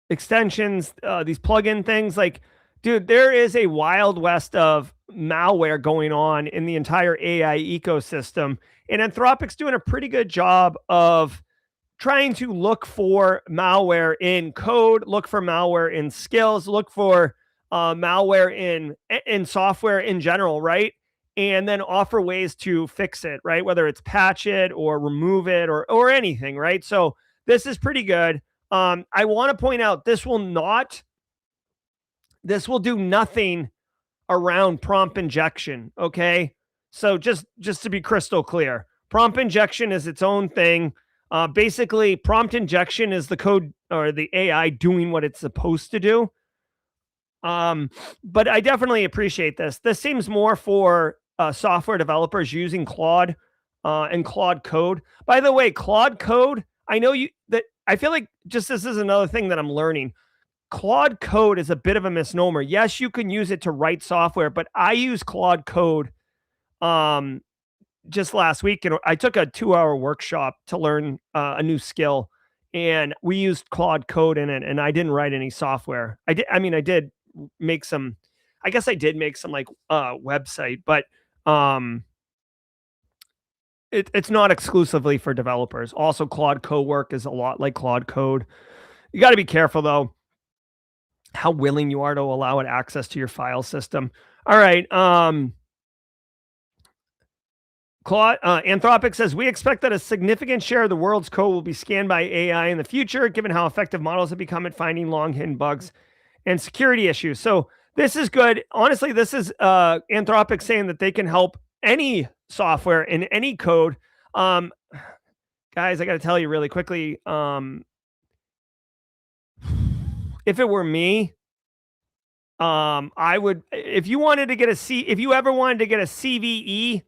extensions, these plugin things, like, dude, there is a wild west of malware going on in the entire AI ecosystem. And Anthropic's doing a pretty good job of trying to look for malware in code, look for malware in skills, look for malware in software in general, right? And then offer ways to fix it, right? Whether it's patch it or remove it or anything, right? So this is pretty good. I want to point out this will do nothing around prompt injection, okay? So just to be crystal clear, prompt injection is its own thing. Basically, prompt injection is the code or the AI doing what it's supposed to do. But I definitely appreciate this. This seems more for software developers using Claude and Claude Code. By the way, Claude Code, I feel like just this is another thing that I'm learning. Claude Code is a bit of a misnomer. Yes, you can use it to write software, but I use Claude Code just last week, and I took a 2-hour workshop to learn a new skill, and we used Claude Code in it, and I didn't write any software. I did make some like website, but it's not exclusively for developers. Also, Claude Cowork is a lot like Claude Code. You got to be careful though how willing you are to allow it access to your file system. All right. Anthropic says, we expect that a significant share of the world's code will be scanned by AI in the future, given how effective models have become at finding long hidden bugs and security issues. So this is good. Honestly, this is Anthropic saying that they can help any software in any code. Guys, I got to tell you really quickly, if it were me, I would, if you ever wanted to get a CVE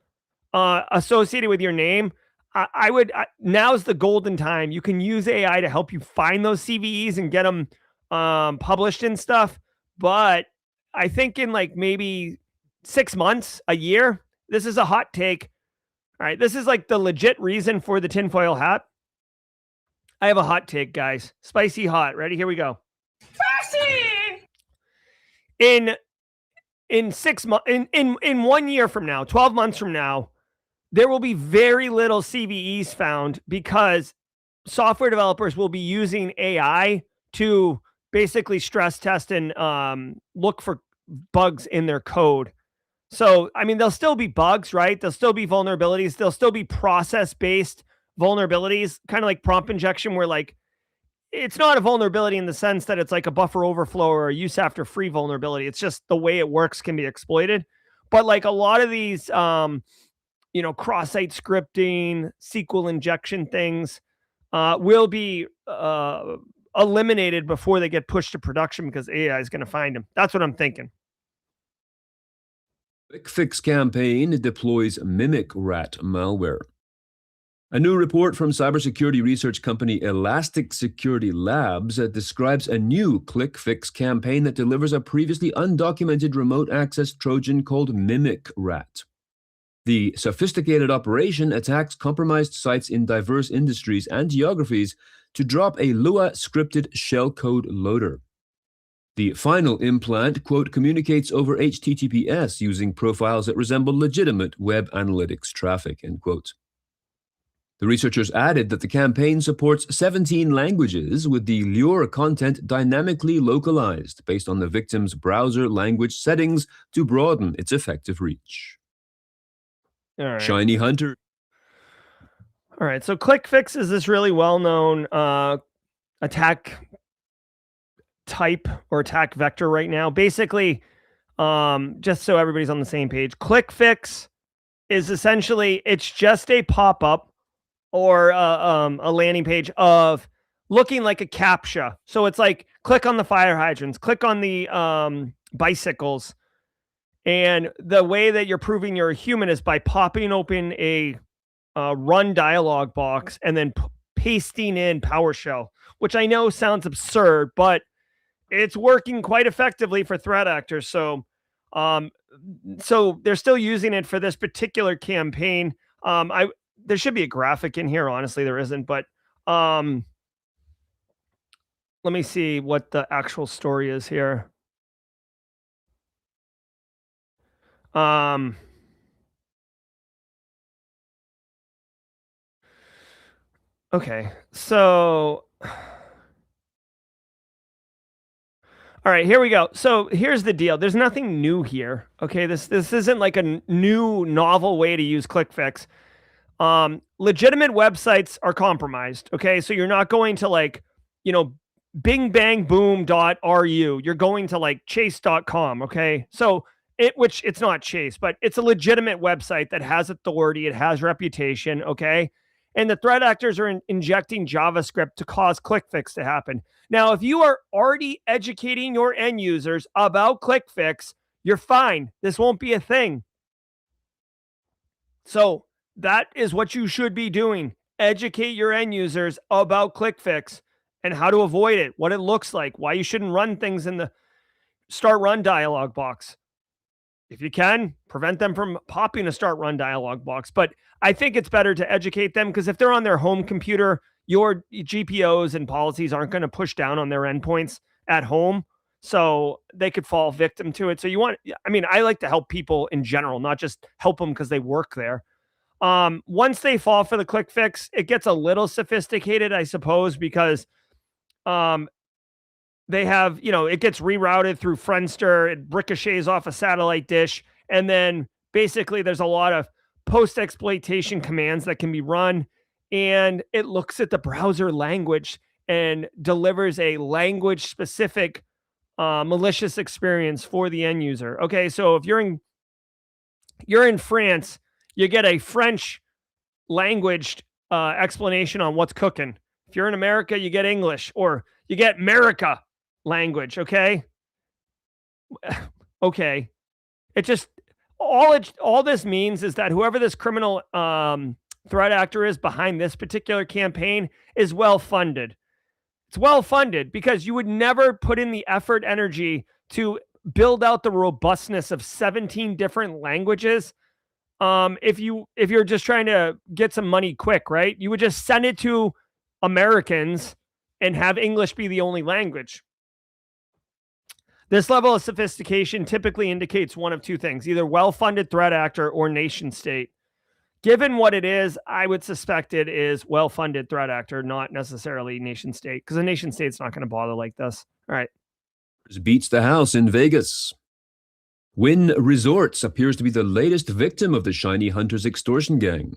associated with your name, now's the golden time. You can use AI to help you find those CVEs and get them published and stuff. But I think in like maybe 6 months, a year, this is a hot take. All right, this is like the legit reason for the tinfoil hat. I have a hot take, guys. Spicy hot. Ready? Here we go. In 6 months, in 1 year from now, 12 months from now, there will be very little CVEs found because software developers will be using AI to basically stress test and look for bugs in their code. So, I mean, there'll still be bugs, right? There'll still be vulnerabilities. There'll still be process-based vulnerabilities, kind of like prompt injection, where like it's not a vulnerability in the sense that it's like a buffer overflow or a use after free vulnerability. It's just the way it works can be exploited. But like a lot of these, cross-site scripting, SQL injection things will be eliminated before they get pushed to production because AI is going to find them. That's what I'm thinking. Clickfix campaign deploys mimic rat malware. A new report from cybersecurity research company Elastic Security Labs describes a new Clickfix campaign that delivers a previously undocumented remote access Trojan called Mimic Rat. The sophisticated operation attacks compromised sites in diverse industries and geographies to drop a Lua scripted shellcode loader. The final implant, quote, communicates over HTTPS using profiles that resemble legitimate web analytics traffic, end quote. The researchers added that the campaign supports 17 languages with the lure content dynamically localized based on the victim's browser language settings to broaden its effective reach. All right. Shiny Hunter. All right. So Clickfix is this really well-known attack type or attack vector right now. Basically, just so everybody's on the same page, Clickfix is essentially, it's just a pop-up or a landing page of looking like a CAPTCHA. So it's like, click on the fire hydrants, click on the bicycles. And the way that you're proving you're a human is by popping open a run dialog box and then pasting in PowerShell, which I know sounds absurd, but it's working quite effectively for threat actors. So they're still using it for this particular campaign. There should be a graphic in here. Honestly, there isn't, but let me see what the actual story is here. Okay, so all right, here we go. So here's the deal. There's nothing new here. Okay, this isn't like a new novel way to use Clickfix. Legitimate websites are compromised. Okay, so you're not going to like, bingbangboom.ru. You're going to like chase.com. Okay, so which it's not Chase, but it's a legitimate website that has authority. It has reputation. Okay. And the threat actors are injecting JavaScript to cause Clickfix to happen. Now, if you are already educating your end users about Clickfix, you're fine. This won't be a thing. So that is what you should be doing. Educate your end users about Clickfix and how to avoid it, what it looks like, why you shouldn't run things in the start run dialog box. If you can, prevent them from popping a start run dialog box. But I think it's better to educate them because if they're on their home computer, your GPOs and policies aren't going to push down on their endpoints at home. So they could fall victim to it. So I like to help people in general, not just help them because they work there. Once they fall for the Clickfix, it gets a little sophisticated, I suppose, because they have, it gets rerouted through Friendster, it ricochets off a satellite dish, and then basically there's a lot of post-exploitation commands that can be run, and it looks at the browser language and delivers a language-specific malicious experience for the end user. Okay, so if you're in France, you get a French language explanation on what's cooking. If you're in America, you get English, or you get America language. Okay. Okay. It just, all this means is that whoever this criminal threat actor is behind this particular campaign is well-funded. It's well-funded because you would never put in the effort, energy to build out the robustness of 17 different languages. If you're just trying to get some money quick, right? You would just send it to Americans and have English be the only language. This level of sophistication typically indicates one of two things, either well-funded threat actor or nation state. Given what it is, I would suspect it is well-funded threat actor, not necessarily nation state, because a nation state's not going to bother like this. All right. Beats the house in Vegas. Wynn Resorts appears to be the latest victim of the Shiny Hunters extortion gang.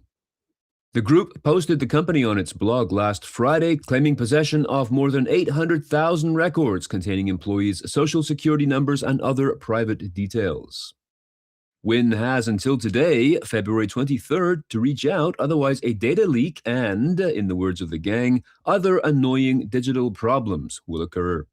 The group posted the company on its blog last Friday, claiming possession of more than 800,000 records containing employees' social security numbers and other private details. Wynn has until today, February 23rd, to reach out, otherwise a data leak and, in the words of the gang, other annoying digital problems will occur.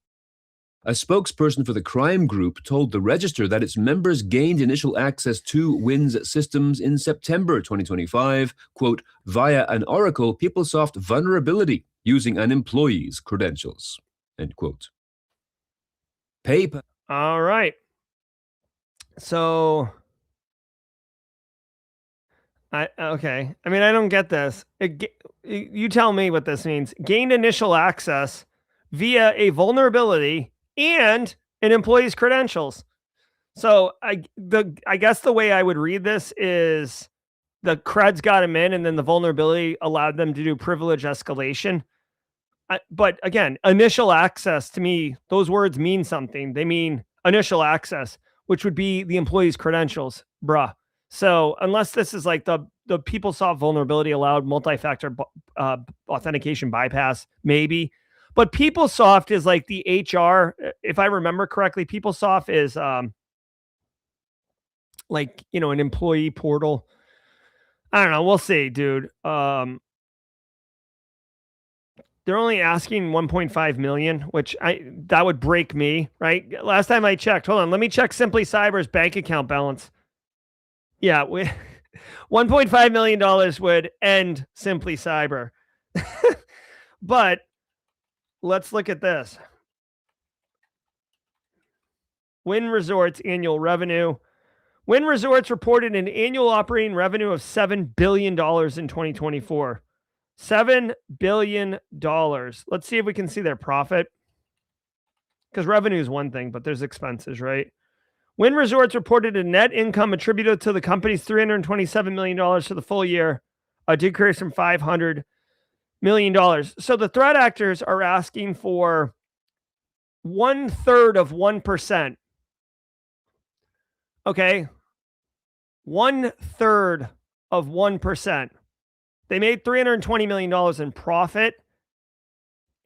A spokesperson for the crime group told the Register that its members gained initial access to Wynn's systems in September 2025, quote, via an Oracle PeopleSoft vulnerability using an employee's credentials, end quote. PayPal. All right. So, okay. I mean, I don't get this. You tell me what this means. Gained initial access via a vulnerability and an employee's credentials. So I guess the way I would read this is the creds got him in, and then the vulnerability allowed them to do privilege escalation. But again, initial access, to me, those words mean something. They mean initial access, which would be the employee's credentials, bruh. So unless this is like the PeopleSoft vulnerability allowed multi-factor authentication bypass, maybe. But PeopleSoft is like the HR, if I remember correctly, PeopleSoft is like, you know, an employee portal. I don't know. We'll see, dude. They're only asking 1.5 million, which that would break me, right? Last time I checked, hold on, let me check Simply Cyber's bank account balance. Yeah, $1.5 million would end Simply Cyber. But let's look at this. Wynn Resorts annual revenue. Wynn Resorts reported an annual operating revenue of $7 billion in 2024. $7 billion. Let's see if we can see their profit. Because revenue is one thing, but there's expenses, right? Wynn Resorts reported a net income attributed to the company's $327 million for the full year, a decrease from $500 million. So the threat actors are asking for 1/3 of 1%. Okay. 1/3 of 1%. They made $320 million in profit,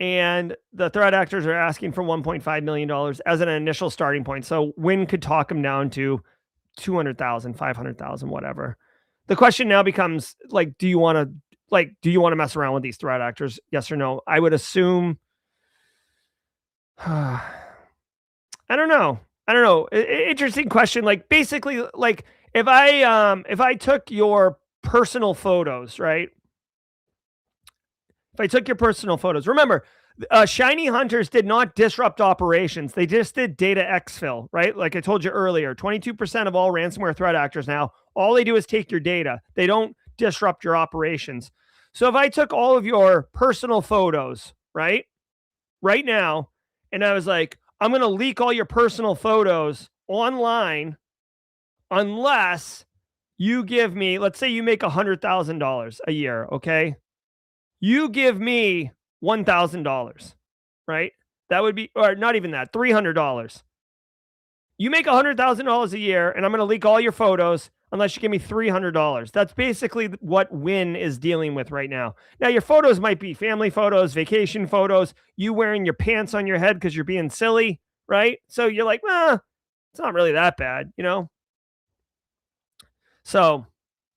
and the threat actors are asking for $1.5 million as an initial starting point. So Wynn could talk them down to 200,000, 500,000, whatever. The question now becomes, like, do you want to mess around with these threat actors? Yes or no? I would assume. I don't know. Interesting question. Like, basically, like, if I took your personal photos, right? If I took your personal photos, remember, Shiny Hunters did not disrupt operations. They just did data exfil, right? Like I told you earlier, 22% of all ransomware threat actors now, all they do is take your data. They don't disrupt your operations. So if I took all of your personal photos, right now, and I was like, I'm going to leak all your personal photos online unless you give me, let's say you make $100,000 a year, okay? You give me $1,000, right? That would be, or not even that, $300. You make $100,000 a year, and I'm going to leak all your photos unless you give me $300. That's basically what Wynn is dealing with right now. Now, your photos might be family photos, vacation photos, you wearing your pants on your head because you're being silly, right? So you're like, it's not really that bad, you know? So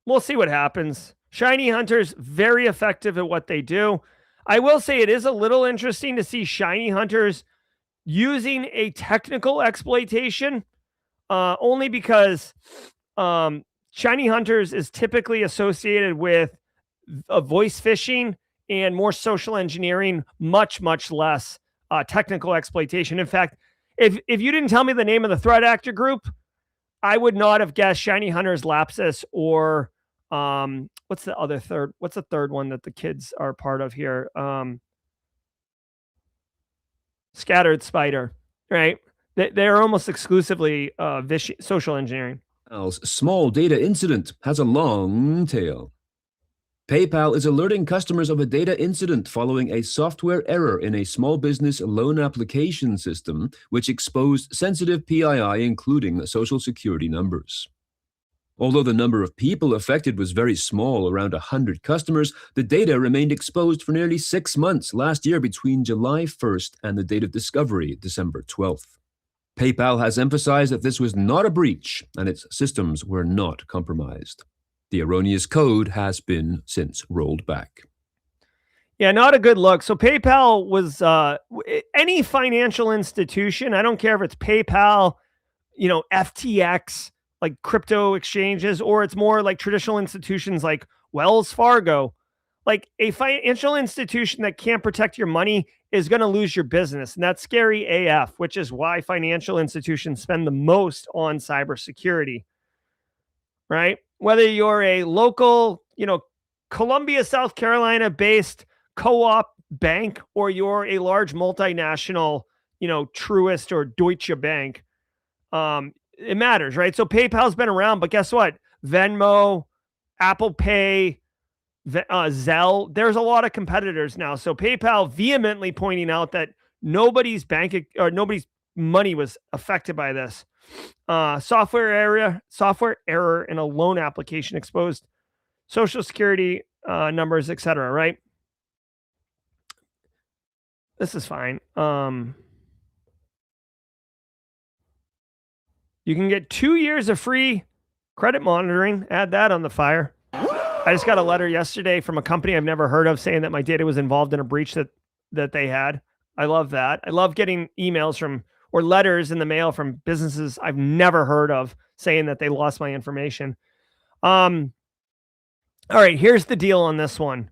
we'll see what happens. Shiny Hunters, very effective at what they do. I will say it is a little interesting to see Shiny Hunters using a technical exploitation, only because Shiny Hunters is typically associated with voice phishing and more social engineering, much, much less technical exploitation. In fact, if you didn't tell me the name of the threat actor group, I would not have guessed Shiny Hunters, Lapsus, or what's the third one that the kids are part of here? Scattered Spider, right? They're almost exclusively social engineering. PayPal's small data incident has a long tail. PayPal is alerting customers of a data incident following a software error in a small business loan application system, which exposed sensitive PII, including social security numbers. Although the number of people affected was very small, around 100 customers, the data remained exposed for nearly 6 months last year between July 1st and the date of discovery, December 12th. PayPal has emphasized that this was not a breach and its systems were not compromised. The erroneous code has been since rolled back. Yeah, not a good look. So PayPal was any financial institution, I don't care if it's PayPal, FTX, like crypto exchanges, or it's more like traditional institutions like Wells Fargo. Like a financial institution that can't protect your money is going to lose your business. And that's scary AF, which is why financial institutions spend the most on cybersecurity, right? Whether you're a local, Columbia, South Carolina based co-op bank, or you're a large multinational, Truist or Deutsche Bank, it matters, right? So PayPal's been around, but guess what? Venmo, Apple Pay, Zelle, there's a lot of competitors now. So PayPal vehemently pointing out that nobody's money was affected by this. Software error in a loan application exposed Social Security numbers, etc. Right? This is fine. You can get 2 years of free credit monitoring. Add that on the fire. I just got a letter yesterday from a company I've never heard of saying that my data was involved in a breach that they had. I love that. I love getting emails or letters in the mail from businesses I've never heard of saying that they lost my information. All right, here's the deal on this one.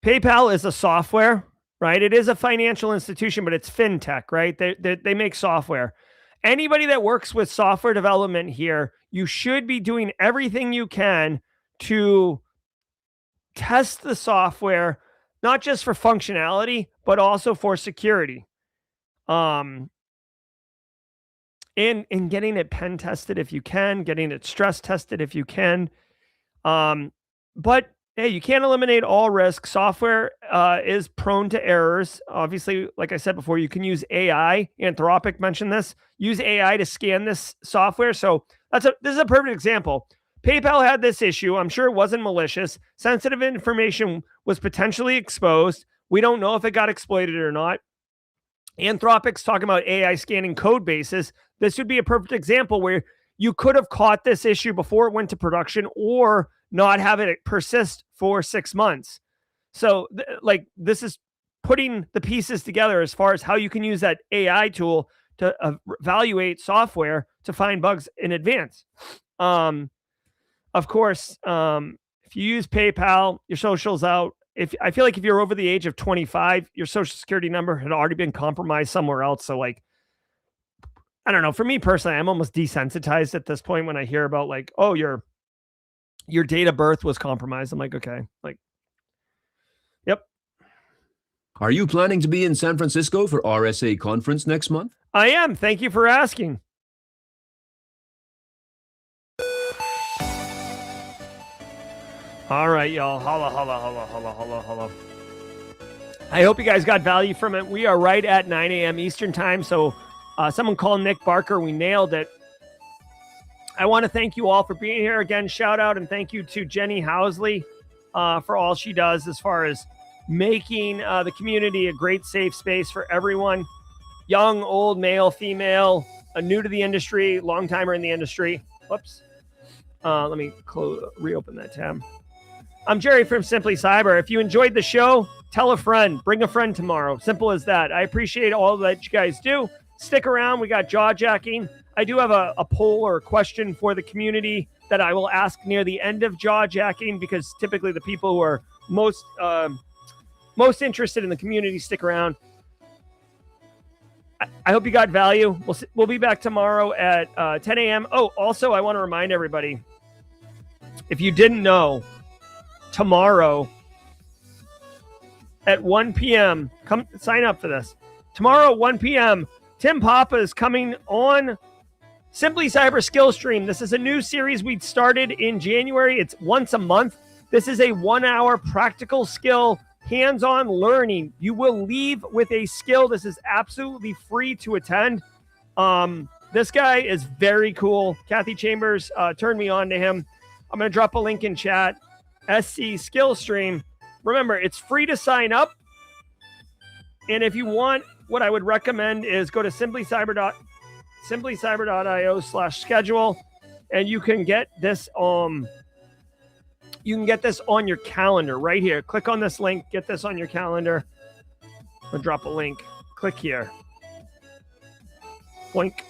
PayPal is a software, right? It is a financial institution, but it's fintech, right? They make software. Anybody that works with software development here, you should be doing everything you can to test the software, not just for functionality, but also for security. And getting it pen tested if you can, getting it stress tested if you can. But hey, you can't eliminate all risk. Software is prone to errors. Obviously, like I said before, you can use AI. Anthropic mentioned this. Use AI to scan this software. So this is a perfect example. PayPal had this issue. I'm sure it wasn't malicious. Sensitive information was potentially exposed. We don't know if it got exploited or not. Anthropic's talking about AI scanning code bases. This would be a perfect example where you could have caught this issue before it went to production, or not have it persist for 6 months. So this is putting the pieces together as far as how you can use that AI tool to evaluate software to find bugs in advance. Of course, if you use PayPal, your social's out. I feel like if you're over the age of 25, your social security number had already been compromised somewhere else. So I don't know. For me personally, I'm almost desensitized at this point when I hear about your date of birth was compromised. I'm like, okay, yep. Are you planning to be in San Francisco for RSA conference next month? I am. Thank you for asking. All right, y'all. Holla. I hope you guys got value from it. We are right at 9 a.m. Eastern time. So someone called Nick Barker. We nailed it. I want to thank you all for being here again. Shout out and thank you to Jenny Housley for all she does as far as making the community a great safe space for everyone. Young, old, male, female, new to the industry, long timer in the industry. Whoops. Let me reopen that tab. I'm Jerry from Simply Cyber. If you enjoyed the show, tell a friend. Bring a friend tomorrow. Simple as that. I appreciate all that you guys do. Stick around. We got Jawjacking. I do have a poll or a question for the community that I will ask near the end of Jawjacking, because typically the people who are most interested in the community stick around. I hope you got value. We'll be back tomorrow at 10 a.m. Oh, also, I want to remind everybody, if you didn't know, tomorrow at 1 p.m., come sign up for this. Tomorrow at 1 p.m., Tim Papa is coming on Simply Cyber Skill Stream. This is a new series we started in January. It's once a month. This is a 1-hour practical skill, hands-on learning. You will leave with a skill. This is absolutely free to attend. This guy is very cool. Kathy Chambers turned me on to him. I'm going to drop a link in chat. SC Skill Stream. Remember, it's free to sign up. And if you want, what I would recommend is go to simplycyber.io/schedule, and you can get this on your calendar right here. Click on this link, get this on your calendar. I'll drop a link. Click here. Blink.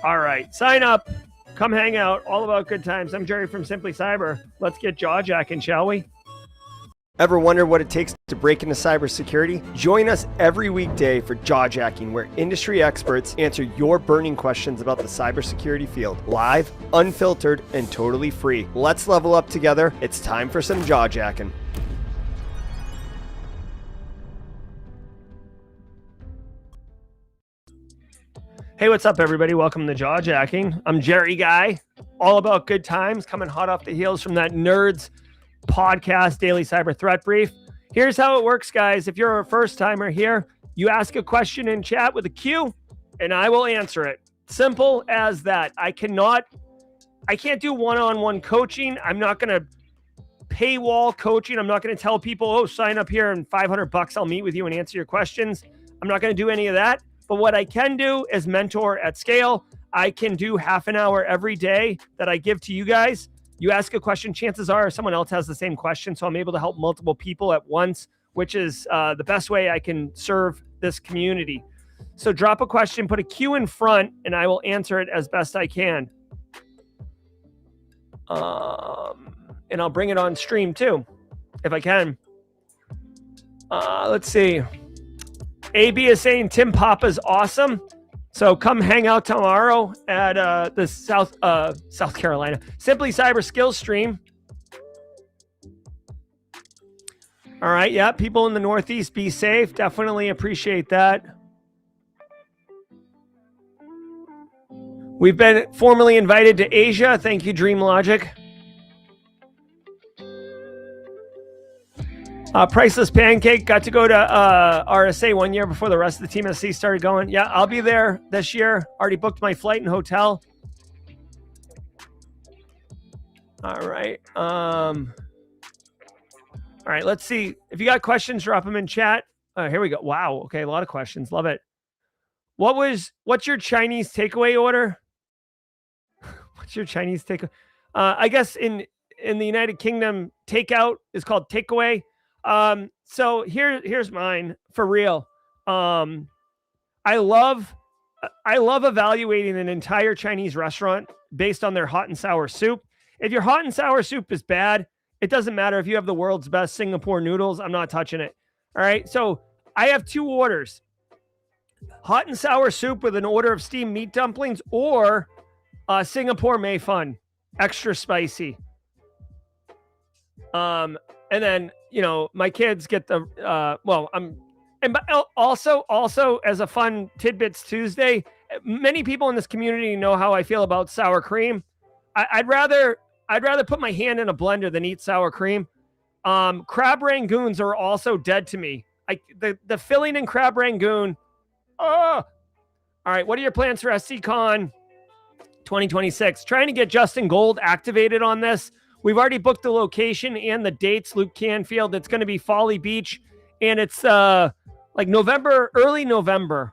All right, sign up. Come hang out. All about good times. I'm Jerry from Simply Cyber. Let's get jawjacking, shall we? Ever wonder what it takes to break into cybersecurity? Join us every weekday for Jawjacking, where industry experts answer your burning questions about the cybersecurity field. Live, unfiltered, and totally free. Let's level up together. It's time for some Jawjacking. Hey, what's up, everybody? Welcome to Jawjacking. I'm Jerry Guy, all about good times, coming hot off the heels from that Nerds podcast daily cyber threat brief. Here's how it works, guys. If you're a first timer here, you ask a question in chat with a Q, and I will answer it. Simple as that. I can't do one-on-one coaching. I'm not going to paywall coaching. I'm not going to tell people, oh, sign up here and $500 I'll meet with you and answer your questions. I'm not going to do any of that. But what I can do is mentor at scale. I can do half an hour every day that I give to you guys. You ask a question, chances are someone else has the same question. So I'm able to help multiple people at once, which is the best way I can serve this community. So drop a question, put a Q in front, and I will answer it as best I can. And I'll bring it on stream too, if I can. Let's see. AB is saying Tim Papa's awesome. So come hang out tomorrow at the South Carolina Simply Cyber Skills Stream. All right, yeah, people in the Northeast, be safe. Definitely appreciate that. We've been formally invited to Asia. Thank you, Dream Logic. Priceless Pancake got to go to RSA 1 year before the rest of the Team SC started going. Yeah, I'll be there this year. Already booked my flight and hotel. All right. All right, let's see. If you got questions, drop them in chat. Here we go. Wow. Okay, a lot of questions. Love it. What's your Chinese takeaway order? What's your Chinese takeaway? I guess in the United Kingdom, takeout is called takeaway. So here's mine for real. I love evaluating an entire Chinese restaurant based on their hot and sour soup. If your hot and sour soup is bad, it doesn't matter if you have the world's best Singapore noodles. I'm not touching it. All right. So I have two orders: hot and sour soup with an order of steamed meat dumplings, or Singapore Mei Fun, extra spicy. And then, you know, my kids get the, also as a fun tidbits Tuesday, many people in this community know how I feel about sour cream. I'd rather put my hand in a blender than eat sour cream. Crab rangoons are also dead to me. The filling in crab rangoon. Oh, all right. What are your plans for SCCon 2026? Trying to get Justin Gold activated on this. We've already booked the location and the dates. Luke Canfield. It's going to be Folly Beach, and it's like November, early November.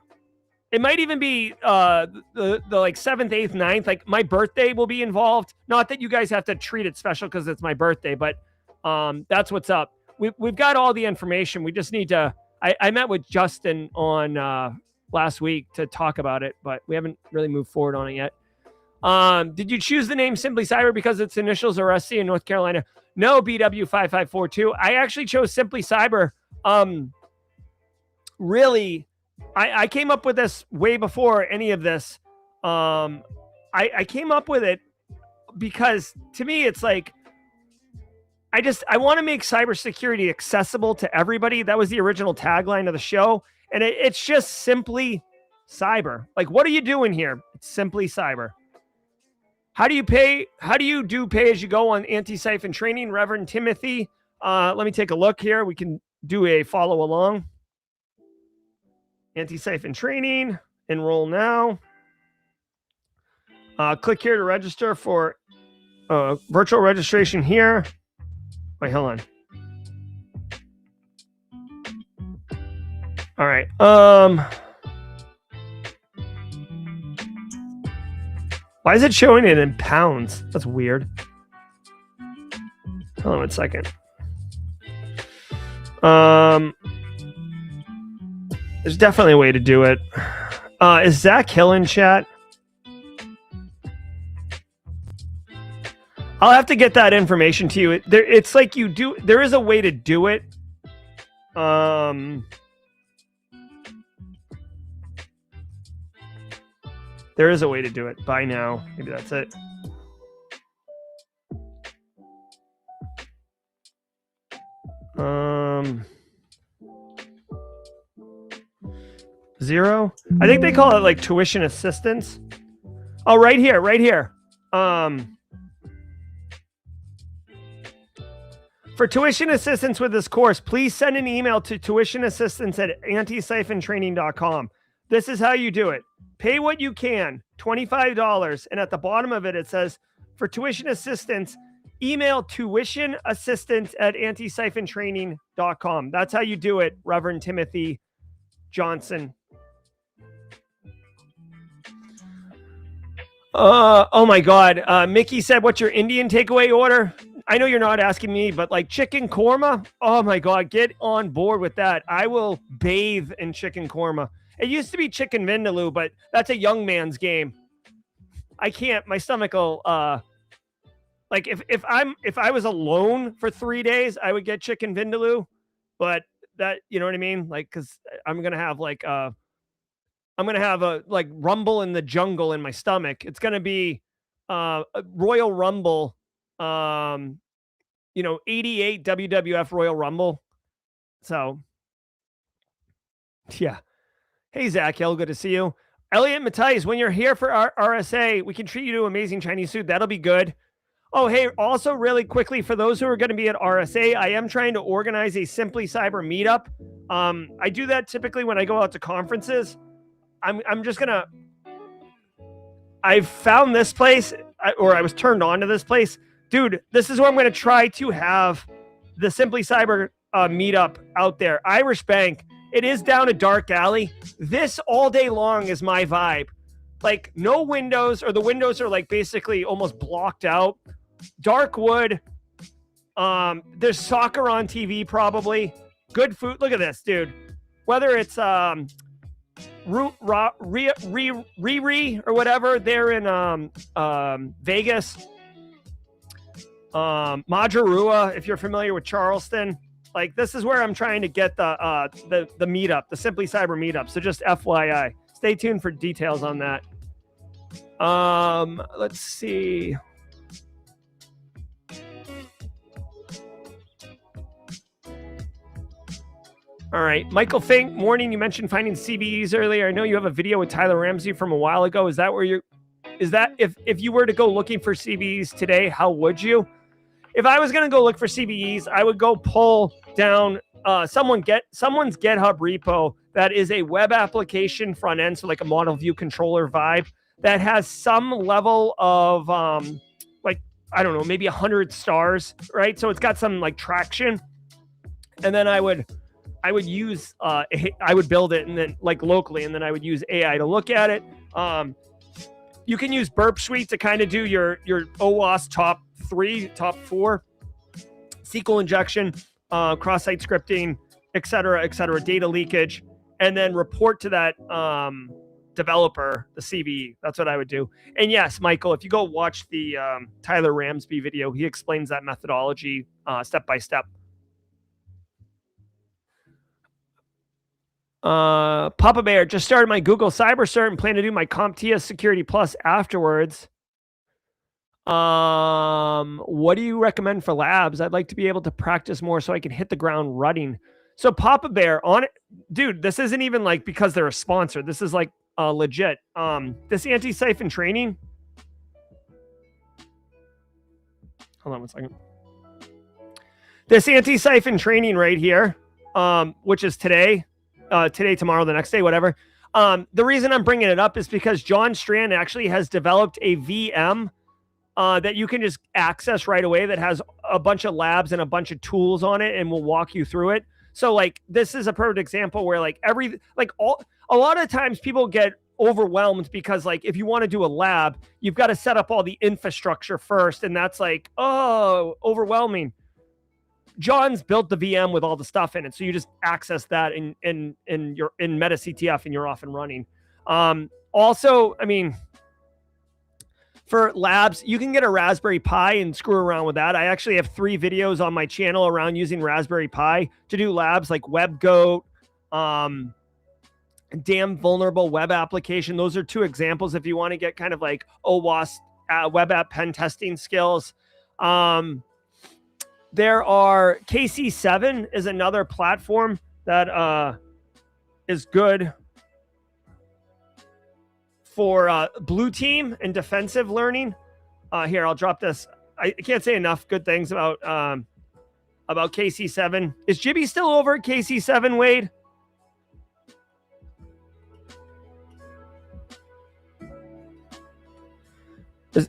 It might even be the like 7th, 8th, 9th. Like my birthday will be involved. Not that you guys have to treat it special because it's my birthday, but that's what's up. We've got all the information. We just need to. I met with Justin on last week to talk about it, but we haven't really moved forward on it yet. Did you choose the name Simply Cyber because its initials are SC in North Carolina? No, BW5542. I actually chose Simply Cyber. Really, I came up with this way before any of this. I came up with it because to me, it's like, I want to make cybersecurity accessible to everybody. That was the original tagline of the show. And it's just Simply Cyber. Like, what are you doing here? It's Simply Cyber. How do you pay? How do you do pay as you go on anti-siphon training? Reverend Timothy, let me take a look here. We can do a follow along. Anti-siphon training, enroll now. Click here to register for virtual registration here. Wait, hold on. All right. Why is it showing it in pounds? That's weird. Hold on 1 second. There's definitely a way to do it. Is Zach Hill in chat? I'll have to get that information to you. It's like you do. There is a way to do it. There is a way to do it. Buy now. Maybe that's it. Zero. I think they call it like tuition assistance. Oh, right here, right here. For tuition assistance with this course, please send an email to tuitionassistance@anti-training.com. This is how you do it. Pay what you can, $25, and at the bottom of it, it says, for tuition assistance, email tuitionassistance@anti-training.com. That's how you do it, Reverend Timothy Johnson. Oh my God. Mickey said, what's your Indian takeaway order? I know you're not asking me, but like chicken korma. Oh my God. Get on board with that. I will bathe in chicken korma. It used to be chicken vindaloo, but that's a young man's game. I can't, my stomach will, like if I was alone for 3 days, I would get chicken vindaloo, but that, you know what I mean? Like, cause I'm going to have a like rumble in the jungle in my stomach. It's going to be a Royal Rumble, 88 WWF Royal Rumble. So yeah. Hey, Zach Hill, good to see you. Elliot Mattias, when you're here for our RSA, we can treat you to amazing Chinese food. That'll be good. Oh, hey, also really quickly, for those who are going to be at RSA, I am trying to organize a Simply Cyber meetup. I do that typically when I go out to conferences. I'm just going to... I've found this place, or I was turned on to this place. Dude, this is where I'm going to try to have the Simply Cyber meetup out there. Irish Bank. It is down a dark alley. This all day long is my vibe. Like no windows, or the windows are like basically almost blocked out. Dark wood. There's soccer on TV probably. Good food. Look at this, dude. Whether it's Riri or whatever, they're in Vegas. Majarua, if you're familiar with Charleston. Like this is where I'm trying to get the meetup, the Simply Cyber meetup. So just FYI, stay tuned for details on that. Let's see. All right, Michael Fink, morning. You mentioned finding CVEs earlier. I know you have a video with Tyler Ramsey from a while ago. Is that where you're? Is that if you were to go looking for CVEs today, how would you? If I was going to go look for CVEs, I would go pull down someone's GitHub repo that is a web application front end, so like a model view controller vibe that has some level of like, I don't know, maybe 100 stars, right? So it's got some like traction. And then I would use I would build it and then like locally, and then I would use AI to look at it. You can use Burp Suite to kind of do your OWASP top 3, top 4, SQL injection, cross-site scripting, et cetera, data leakage, and then report to that developer, the CVE. That's what I would do. And yes, Michael, if you go watch the Tyler Ramsby video, he explains that methodology step by step. Papa Bear, just started my Google Cyber Cert and plan to do my CompTIA Security Plus afterwards. What do you recommend for labs? I'd like to be able to practice more so I can hit the ground running. So Papa Bear, on it, dude, this isn't even like because they're a sponsor. This is like legit. This anti-siphon training. Hold on 1 second. This anti-siphon training right here, which is today, tomorrow, the next day, whatever. The reason I'm bringing it up is because John Strand actually has developed a VM that you can just access right away that has a bunch of labs and a bunch of tools on it, and will walk you through it. So like, this is a perfect example where like a lot of times people get overwhelmed because like, if you want to do a lab, you've got to set up all the infrastructure first. And that's like, oh, overwhelming. John's built the VM with all the stuff in it. So you just access that in your in Meta CTF and you're off and running. Also, I mean, for labs, you can get a Raspberry Pi and screw around with that. I actually have 3 videos on my channel around using Raspberry Pi to do labs like WebGoat, damn vulnerable web application. Those are 2 examples if you want to get kind of like OWASP web app pen testing skills. There are KC7 is another platform that is good for blue team and defensive learning. Here, I'll drop this. I can't say enough good things about KC7. Is Jibby still over at KC7, Wade?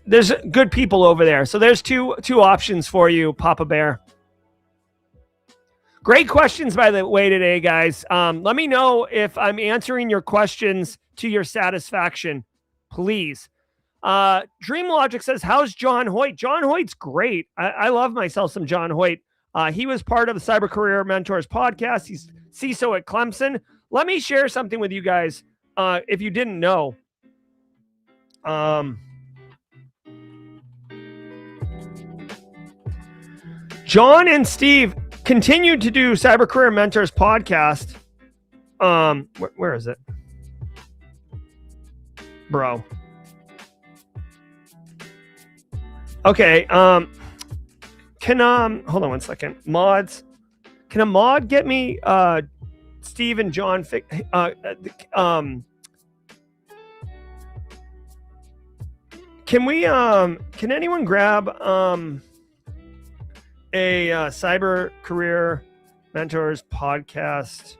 There's good people over there. So there's two options for you, Papa Bear. Great questions, by the way, today, guys. Let me know if I'm answering your questions to your satisfaction, please. Dream Logic says, how's John Hoyt? John Hoyt's great. I love myself some John Hoyt. He was part of the Cyber Career Mentors podcast. He's CISO at Clemson. Let me share something with you guys if you didn't know. John and Steve continued to do Cyber Career Mentors podcast. Where is it? Bro. Okay. Hold on one second. Mods. Can a mod get me Steve and John can anyone grab a Cyber Career Mentors podcast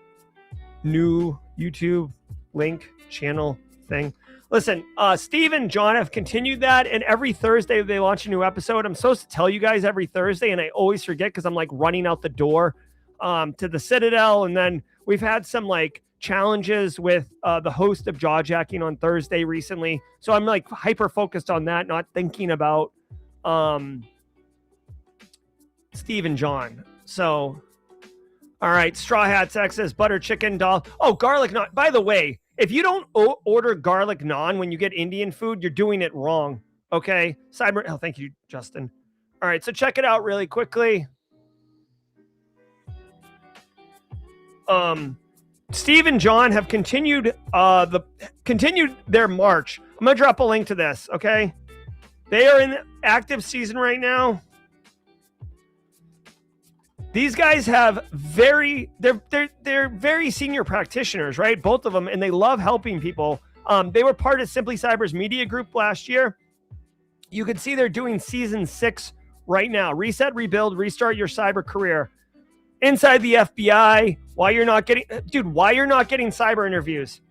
new YouTube link channel thing? Listen, Steve and John have continued that, and every Thursday they launch a new episode. I'm supposed to tell you guys every Thursday, and I always forget because I'm like running out the door to the Citadel, and then we've had some like challenges with the host of Jawjacking on Thursday recently, so I'm like hyper focused on that, not thinking about Steve and John. So, all right, Straw Hat Sex says butter chicken doll. Oh, garlic naan. By the way, if you don't order garlic naan when you get Indian food, you're doing it wrong. Okay, Oh, thank you, Justin. All right, so check it out really quickly. Steve and John have continued their march. I'm gonna drop a link to this. Okay, they are in active season right now. These guys have they're very senior practitioners, right? Both of them, and they love helping people. They were part of Simply Cyber's media group last year. You can see they're doing season 6 right now. Reset, rebuild, restart your cyber career. Inside the FBI, why you're not getting cyber interviews.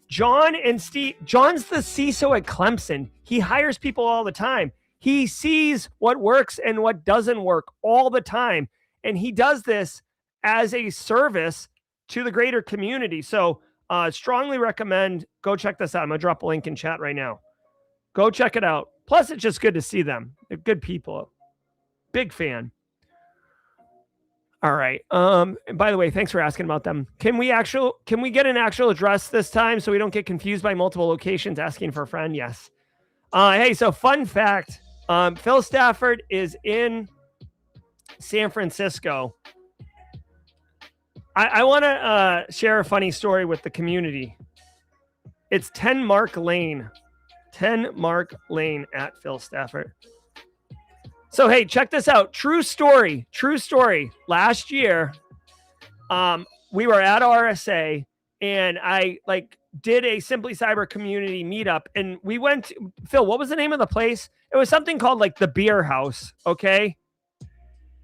John and Steve, John's the CISO at Clemson. He hires people all the time. He sees what works and what doesn't work all the time. And he does this as a service to the greater community. So strongly recommend, go check this out. I'm going to drop a link in chat right now. Go check it out. Plus, it's just good to see them. They're good people. Big fan. All right. And by the way, thanks for asking about them. Can we get an actual address this time so we don't get confused by multiple locations asking for a friend? Yes. Hey, so fun fact. Phil Stafford is in San Francisco. I want to share a funny story with the community. It's 10 Mark Lane at Phil Stafford. So, hey, check this out. True story. Last year, we were at RSA, and I did a Simply Cyber community meetup, and we went, Phil, what was the name of the place? It was something called the Beer House. Okay.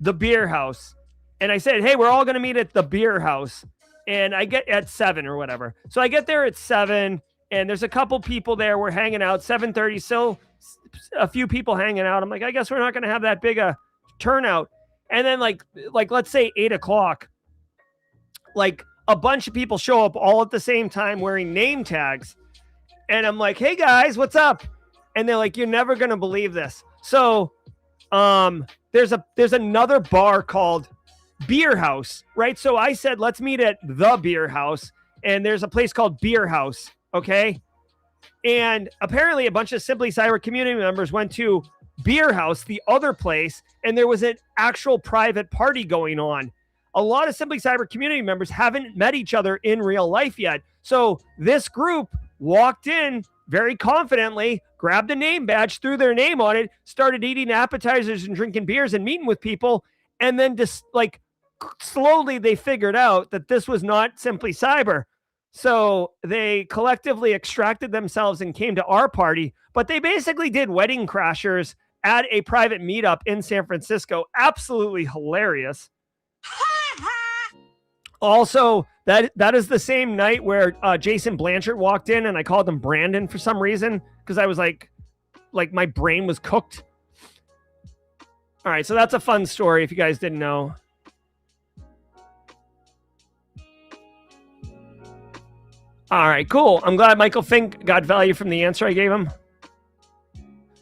The Beer House. And I said, hey, we're all going to meet at the Beer House. and I get at 7 or whatever. So I get there at 7, and there's a couple people there. We're hanging out. 7:30, still a few people hanging out. I'm like, I guess we're not going to have that big a turnout. And then like let's say 8 o'clock, like a bunch of people show up all at the same time wearing name tags. And I'm like, hey guys, what's up? And they're like, you're never going to believe this. So there's another bar called Beer House, right? So I said, let's meet at the Beer House. And there's a place called Beer House. Okay. And apparently a bunch of Simply Cyber community members went to Beer House, the other place, and there was an actual private party going on. A lot of Simply Cyber community members haven't met each other in real life yet. So this group walked in very confidently, grabbed a name badge, threw their name on it, started eating appetizers and drinking beers and meeting with people. And then just like slowly they figured out that this was not Simply Cyber. So they collectively extracted themselves and came to our party, but they basically did Wedding Crashers at a private meetup in San Francisco. Absolutely hilarious. Also, that is the same night where Jason Blanchard walked in and I called him Brandon for some reason because I was like my brain was cooked. All right, so that's a fun story if you guys didn't know. All right, cool. I'm glad Michael Fink got value from the answer I gave him.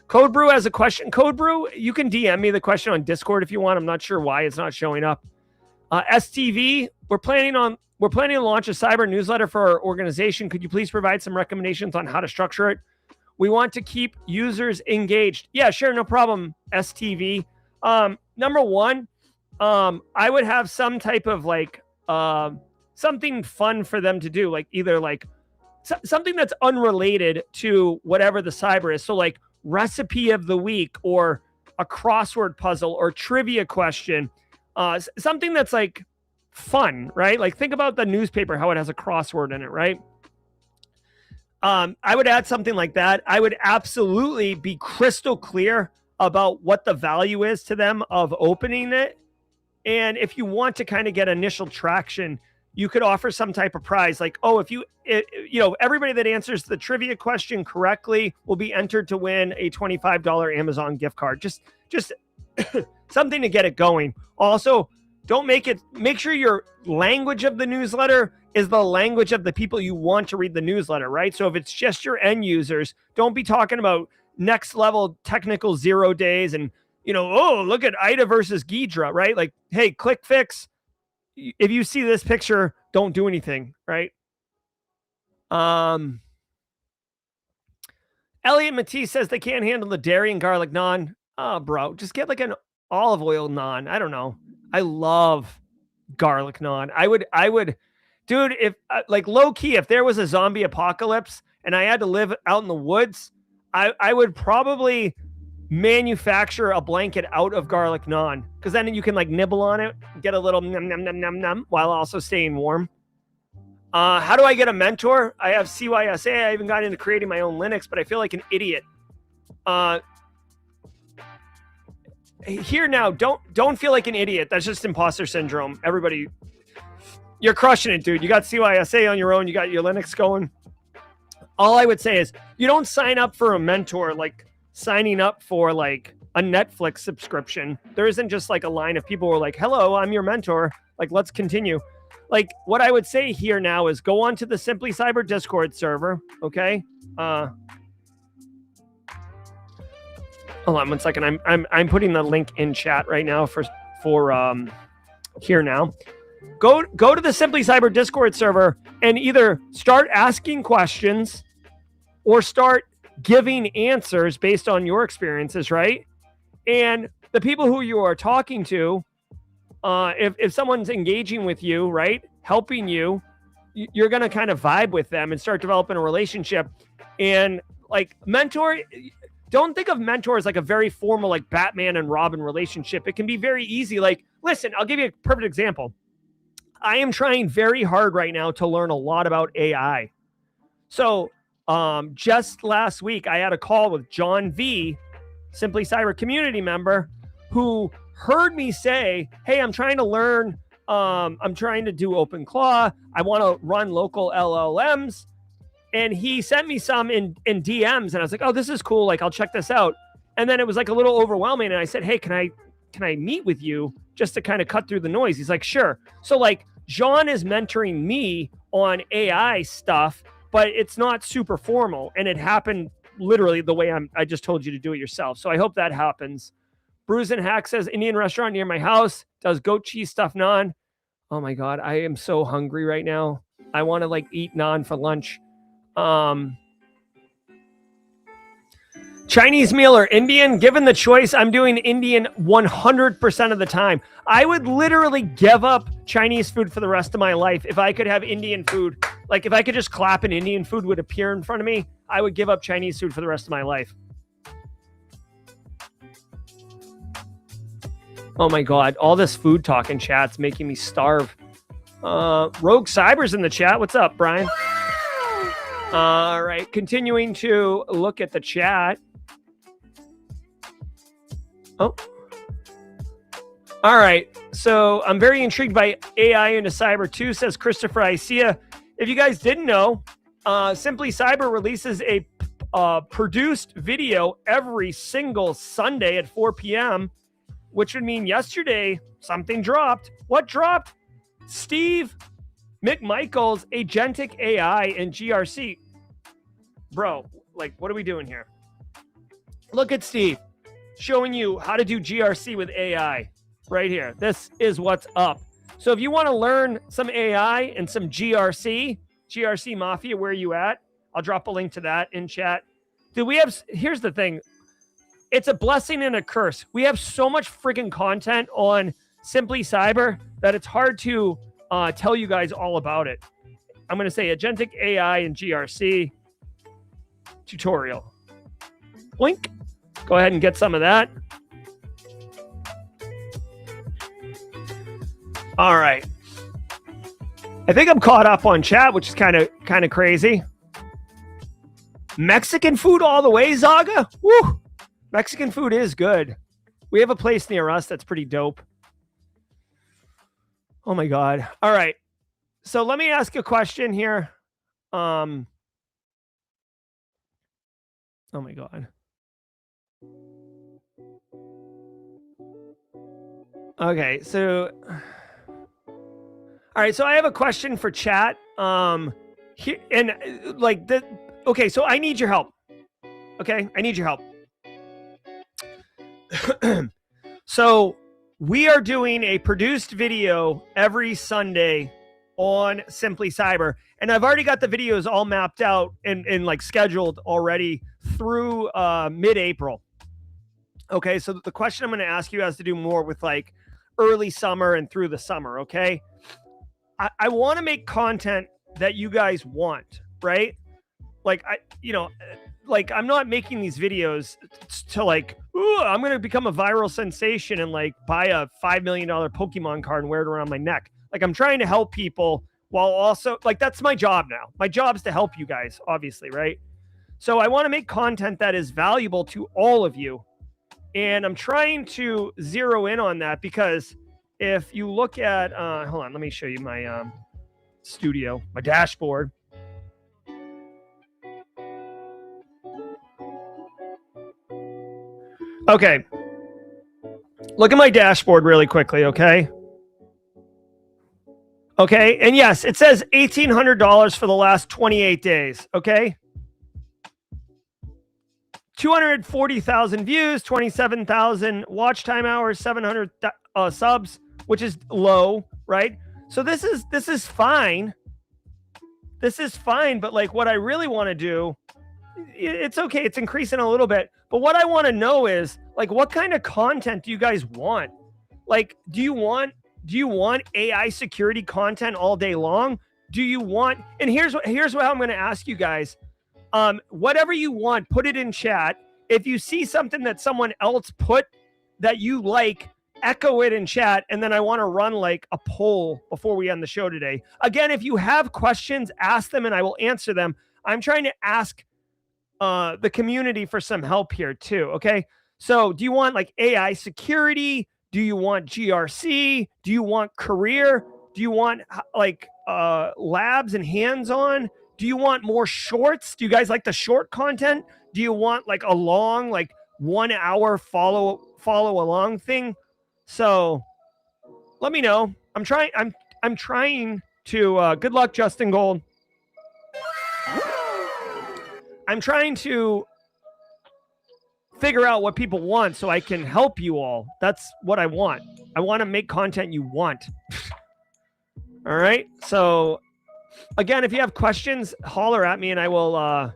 Code Brew has a question. Code Brew, you can DM me the question on Discord if you want. I'm not sure why it's not showing up. STV, we're planning to launch a cyber newsletter for our organization. Could you please provide some recommendations on how to structure it? We want to keep users engaged. Yeah, sure, no problem. STV. Number one, I would have some type of like something fun for them to do, like either like something that's unrelated to whatever the cyber is. So like recipe of the week or a crossword puzzle or trivia question, something that's like fun, right? Like think about the newspaper, how it has a crossword in it, right? I would add something like that. I would absolutely be crystal clear about what the value is to them of opening it. And if you want to kind of get initial traction, you could offer some type of prize like, oh, if everybody that answers the trivia question correctly will be entered to win a $25 Amazon gift card. Just something to get it going. Also, make sure your language of the newsletter is the language of the people you want to read the newsletter, right? So if it's just your end users, don't be talking about next level technical 0 days and, oh, look at IDA versus Ghidra, right? Like, hey, Clickfix, if you see this picture, don't do anything, right? Elliot Matisse says they can't handle the dairy and garlic naan. Oh, bro, just get like an olive oil naan. I don't know. I love garlic naan. I would, dude, if like low key, if there was a zombie apocalypse and I had to live out in the woods, I would probably manufacture a blanket out of garlic naan because then you can like nibble on it, get a little num num num num num while also staying warm. How do I get a mentor? I have CYSA. I even got into creating my own Linux, but I feel like an idiot. Here now, don't feel like an idiot. That's just imposter syndrome. Everybody, you're crushing it, dude. You got CYSA on your own. You got your Linux going. All I would say is you don't sign up for a mentor like signing up for like a Netflix subscription. There isn't just like a line of people who are like, hello, I'm your mentor. Like, let's continue. Like what I would say here now is go on to the Simply Cyber Discord server. Okay. Hold on 1 second. I'm putting the link in chat right now for here now. Go to the Simply Cyber Discord server and either start asking questions or start giving answers based on your experiences, right? And the people who you are talking to, if someone's engaging with you, right, helping you, you're going to kind of vibe with them and start developing a relationship. And like mentor, don't think of mentor as like a very formal, like Batman and Robin relationship. It can be very easy. Like, listen, I'll give you a perfect example. I am trying very hard right now to learn a lot about AI. So just last week, I had a call with John V, Simply Cyber community member, who heard me say, hey, I'm trying to learn I'm trying to do OpenClaw. I want to run local LLMs. And he sent me some in DMs, and I was like, oh, this is cool. Like, I'll check this out. And then it was like a little overwhelming. And I said, hey, can I meet with you just to kind of cut through the noise? He's like, sure. So like John is mentoring me on AI stuff, but it's not super formal. And it happened literally the way I just told you to do it yourself. So I hope that happens. Bruise and Hack says, Indian restaurant near my house does goat cheese stuffed naan. Oh my God, I am so hungry right now. I want to like eat naan for lunch. Chinese meal or Indian? Given the choice, I'm doing Indian 100% of the time. I would literally give up Chinese food for the rest of my life if I could have Indian food. Like if I could just clap and Indian food would appear in front of me, I would give up Chinese food for the rest of my life. Oh my God, all this food talk in chat's making me starve. Rogue Cyber's in the chat. What's up, Brian? All right, continuing to look at the chat. Oh. All right, so I'm very intrigued by AI into cyber too, says Christopher Isia. If you guys didn't know, Simply Cyber releases a produced video every single Sunday at 4 p.m., which would mean yesterday something dropped. What dropped? Steve McMichael's Agentic AI and GRC. Bro, like, what are we doing here? Look at Steve showing you how to do GRC with AI right here. This is what's up. So if you want to learn some AI and some GRC Mafia, where are you at? I'll drop a link to that in chat. Here's the thing. It's a blessing and a curse. We have so much freaking content on Simply Cyber that it's hard to tell you guys all about it. I'm going to say Agentic AI and GRC tutorial. Blink. Go ahead and get some of that. All right. I think I'm caught up on chat, which is kind of crazy. Mexican food all the way, Zaga. Woo! Mexican food is good. We have a place near us that's pretty dope. Oh my God. All right. So let me ask a question here. Oh my God. Okay, so all right, so I have a question for chat. Here and like the okay, so I need your help. Okay, I need your help. So we are doing a produced video every Sunday on Simply Cyber, and I've already got the videos all mapped out and like scheduled already through mid-April. Okay, so the question I'm going to ask you has to do more with like early summer and through the summer. Okay, I want to make content that you guys want, right? Like I'm not making these videos to like, ooh, I'm going to become a viral sensation and like buy a $5 million Pokemon card and wear it around my neck. Like I'm trying to help people while also like, that's my job now. My job is to help you guys, obviously. Right. So I want to make content that is valuable to all of you. And I'm trying to zero in on that because if you look at, hold on, let me show you my studio, my dashboard. Okay. Look at my dashboard really quickly, okay? Okay, and yes, it says $1,800 for the last 28 days, okay? 240,000 views, 27,000 watch time hours, 700 subs, which is low, right? So this is fine. This is fine, but like what I really want to do, it's okay, it's increasing a little bit. But what I want to know is like, what kind of content do you guys want? Like, do you want AI security content all day long? Do you want, and here's what I'm going to ask you guys. Whatever you want, put it in chat. If you see something that someone else put that you like, echo it in chat. And then I want to run like a poll before we end the show today. Again, if you have questions, ask them and I will answer them. I'm trying to ask the community for some help here too. Okay. So do you want like AI security? Do you want GRC? Do you want career? Do you want labs and hands-on? Do you want more shorts? Do you guys like the short content? Do you want like a long, like 1 hour follow along thing? So let me know. I'm trying to good luck, Justin Gold. I'm trying to figure out what people want so I can help you all. That's what I want. I want to make content you want. All right. So again, if you have questions, holler at me and I will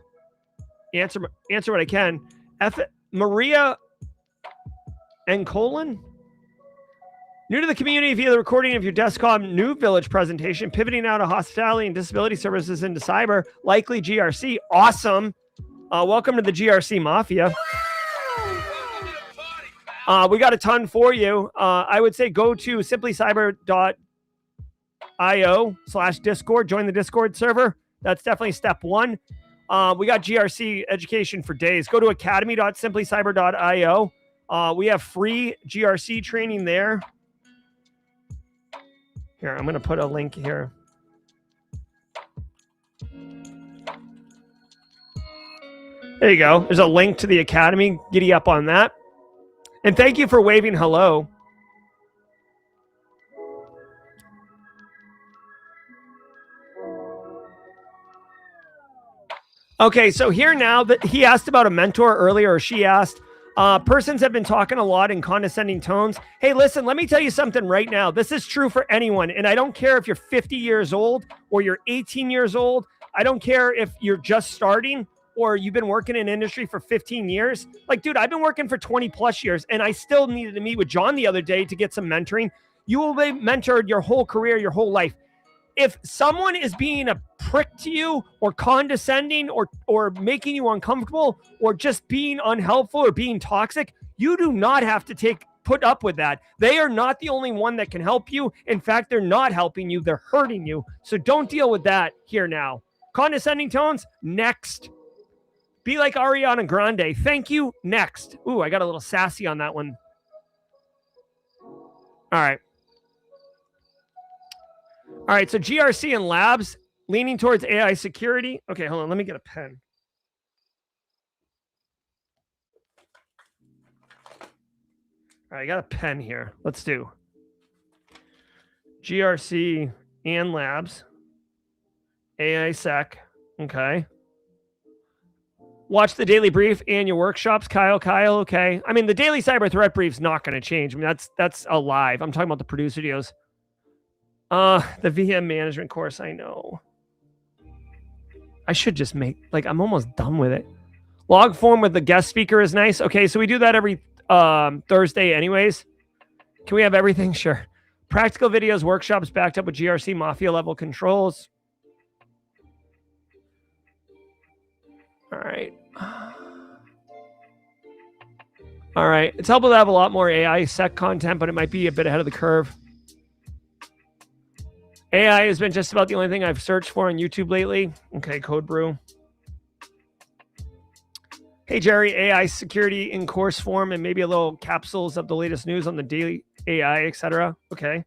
answer what I can. Maria and Colin. New to the community via the recording of your Descom New Village presentation, pivoting out of hospitality and disability services into cyber, likely GRC. Awesome. Welcome to the GRC Mafia. We got a ton for you. I would say go to simplycyber.io/Discord. Join the Discord server. That's definitely step one. We got GRC education for days. Go to academy.simplycyber.io. We have free GRC training there. Here, I'm going to put a link here. There you go. There's a link to the Academy. Giddy up on that. And thank you for waving hello. Okay, so here now that he asked about a mentor earlier, or she asked, persons have been talking a lot in condescending tones. Hey, listen, let me tell you something right now. This is true for anyone. And I don't care if you're 50 years old or you're 18 years old. I don't care if you're just starting or you've been working in industry for 15 years. Like, dude, I've been working for 20 plus years and I still needed to meet with John the other day to get some mentoring. You will be mentored your whole career, your whole life. If someone is being a prick to you or condescending or making you uncomfortable or just being unhelpful or being toxic, you do not have to put up with that. They are not the only one that can help you. In fact, they're not helping you. They're hurting you. So don't deal with that here now. Condescending tones, next. Be like Ariana Grande. Thank you, next. Ooh, I got a little sassy on that one. All right. All right, so GRC and labs leaning towards AI security. Okay, hold on. Let me get a pen. All right, I got a pen here. Let's do GRC and labs. AI sec. Okay. Watch the daily brief and your workshops, Kyle. Okay. I mean, the daily cyber threat brief's not going to change. I mean, that's alive. I'm talking about the producer videos. The VM management course, I know. I should just I'm almost done with it. Log form with the guest speaker is nice. Okay, so we do that every Thursday anyways. Can we have everything? Sure. Practical videos, workshops backed up with GRC Mafia level controls. All right. All right. It's helpful to have a lot more AI sec content, but it might be a bit ahead of the curve. AI has been just about the only thing I've searched for on YouTube lately. Okay, Code Brew. Hey, Jerry, AI security in course form and maybe a little capsules of the latest news on the daily AI, etc. Okay.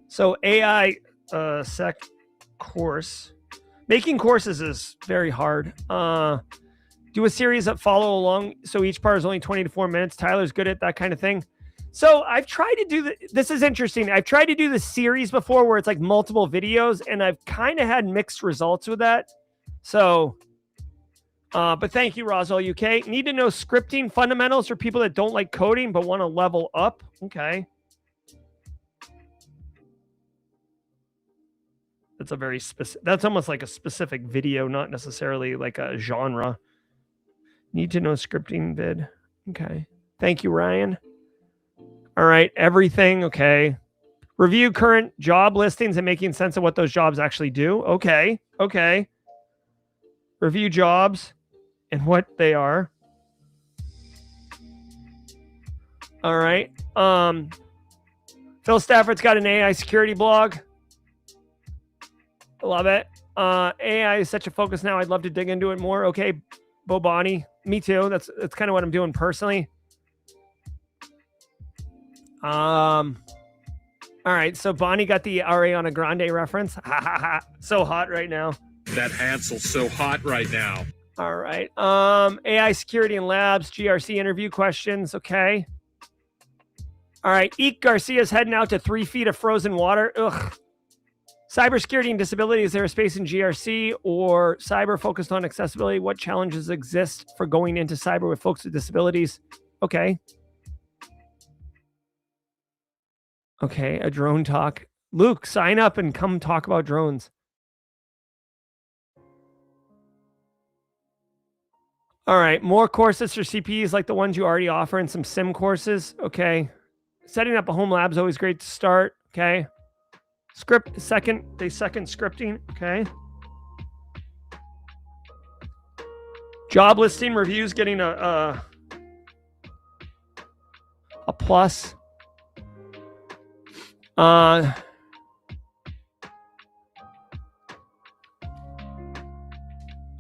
So AI sec course. Making courses is very hard. Do a series that follow along. So each part is only 20 to 4 minutes. Tyler's good at that kind of thing. So I've tried to do this is interesting. I've tried to do the series before where it's like multiple videos and I've kind of had mixed results with that. So, but thank you, Roswell UK. Need to know scripting fundamentals for people that don't like coding but want to level up. Okay. That's a very specific, that's almost like a specific video, not necessarily like a genre. Need to know scripting vid. Okay. Thank you, Ryan. All right, everything, okay. Review current job listings and making sense of what those jobs actually do. Okay. Review jobs and what they are. All right. Phil Stafford's got an AI security blog. I love it. AI is such a focus now. I'd love to dig into it more. Okay, Bobani. Me too. That's kind of what I'm doing personally. All right, so Bonnie got the Ariana Grande reference. Ha ha ha. So hot right now. That Hansel's so hot right now. All right. AI security and labs, GRC interview questions. Okay. All right. Eek Garcia's heading out to 3 feet of frozen water. Ugh. Cybersecurity and disability. Is there a space in GRC or cyber focused on accessibility? What challenges exist for going into cyber with folks with disabilities? Okay. Okay. A drone talk. Luke, sign up and come talk about drones. All right, more courses for CPEs like the ones you already offer and some sim courses. Okay. Setting up a home lab is always great to start. Okay. Second scripting. Okay. Job listing reviews getting a plus.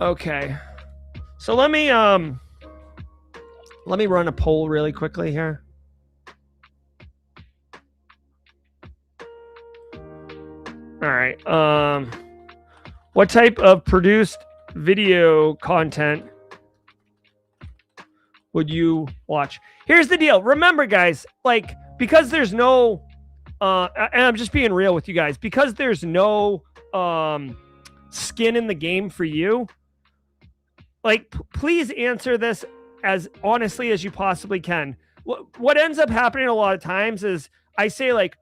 Okay. So let me run a poll really quickly here. All right. What type of produced video content would you watch? Here's the deal. Remember, guys, like, because there's no and I'm just being real with you guys, because there's no skin in the game for you. Like, please answer this as honestly as you possibly can. What ends up happening a lot of times is I say like,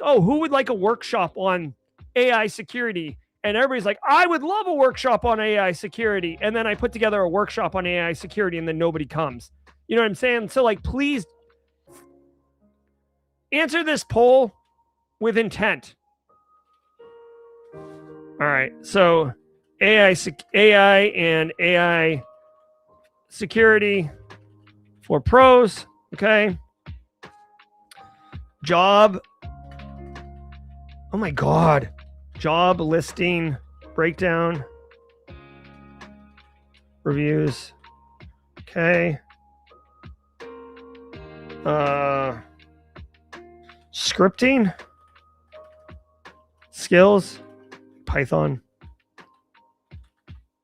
oh, who would like a workshop on AI security? And everybody's like, I would love a workshop on AI security. And then I put together a workshop on AI security and then nobody comes. You know what I'm saying? So like, please answer this poll with intent. All right. So AI and AI security for pros. Okay. Job. Oh my God. Job listing breakdown. Reviews. Okay. Scripting. Skills. Python.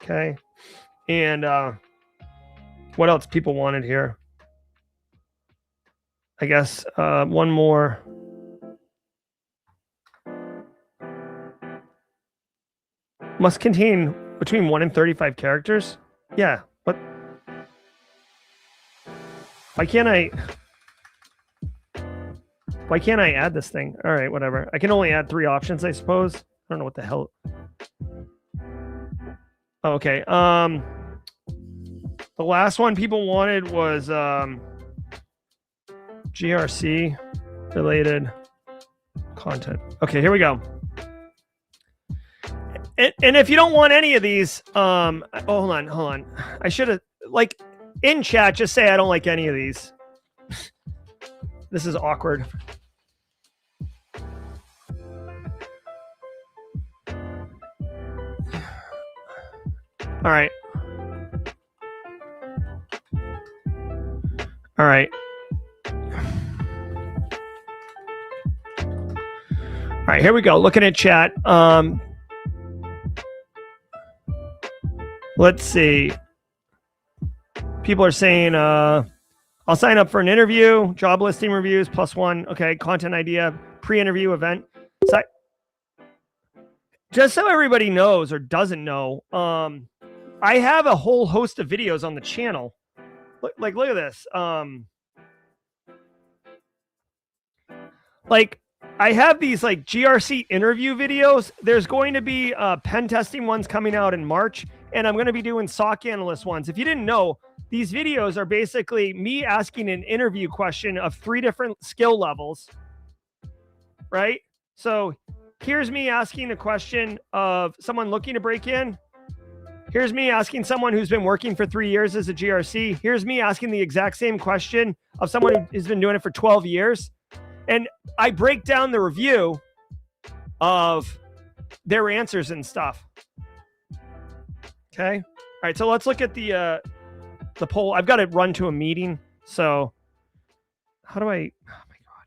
Okay. And what else people wanted here? I guess one more. Must contain between 1 and 35 characters. Yeah, but why can't I add this thing? All right, whatever. I can only add 3 options, I suppose. I don't know what the hell. Okay. The last one people wanted was GRC related content. Okay, here we go. And if you don't want any of these, hold on. I should have, like, in chat, just say I don't like any of these. This is awkward. All right. All right. All right, here we go. Looking at chat. Let's see. People are saying, I'll sign up for an interview, job listing reviews, +1. Okay, content idea, pre-interview event. So, just so everybody knows or doesn't know, I have a whole host of videos on the channel. Look at this. Like, I have these like GRC interview videos. There's going to be pen testing ones coming out in March, and I'm going to be doing SOC analyst ones. If you didn't know, these videos are basically me asking an interview question of 3 different skill levels, right? So here's me asking a question of someone looking to break in. Here's me asking someone who's been working for 3 years as a GRC. Here's me asking the exact same question of someone who's been doing it for 12 years. And I break down the review of their answers and stuff. Okay. All right. So let's look at the poll. I've got to run to a meeting. So how do I, oh my God.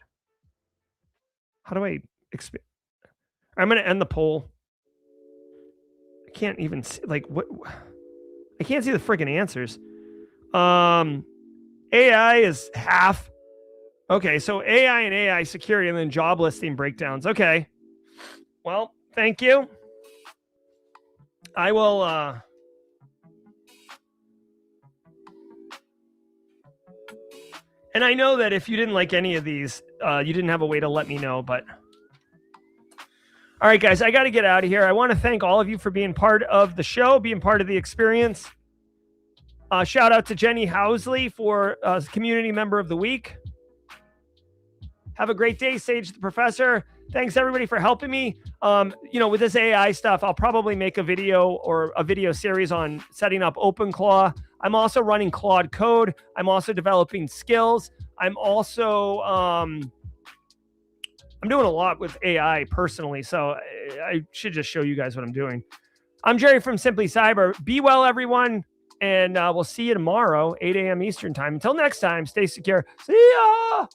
How do I expand? I'm going to end the poll. I can't even see, like, what? I can't see the freaking answers. AI is half. Okay, so AI and AI security and then job listing breakdowns. Okay. Well, thank you. I will and I know that if you didn't like any of these, you didn't have a way to let me know, but all right, guys, I got to get out of here. I want to thank all of you for being part of the show, being part of the experience. Shout out to Jenny Housley for Community Member of the Week. Have a great day, Sage the Professor. Thanks, everybody, for helping me. With this AI stuff, I'll probably make a video or a video series on setting up OpenClaw. I'm also running Claude Code. I'm also developing skills. I'm also... I'm doing a lot with AI personally, so I should just show you guys what I'm doing. I'm Jerry from Simply Cyber. Be well, everyone, and we'll see you tomorrow, 8 a.m. Eastern Time. Until next time, stay secure. See ya!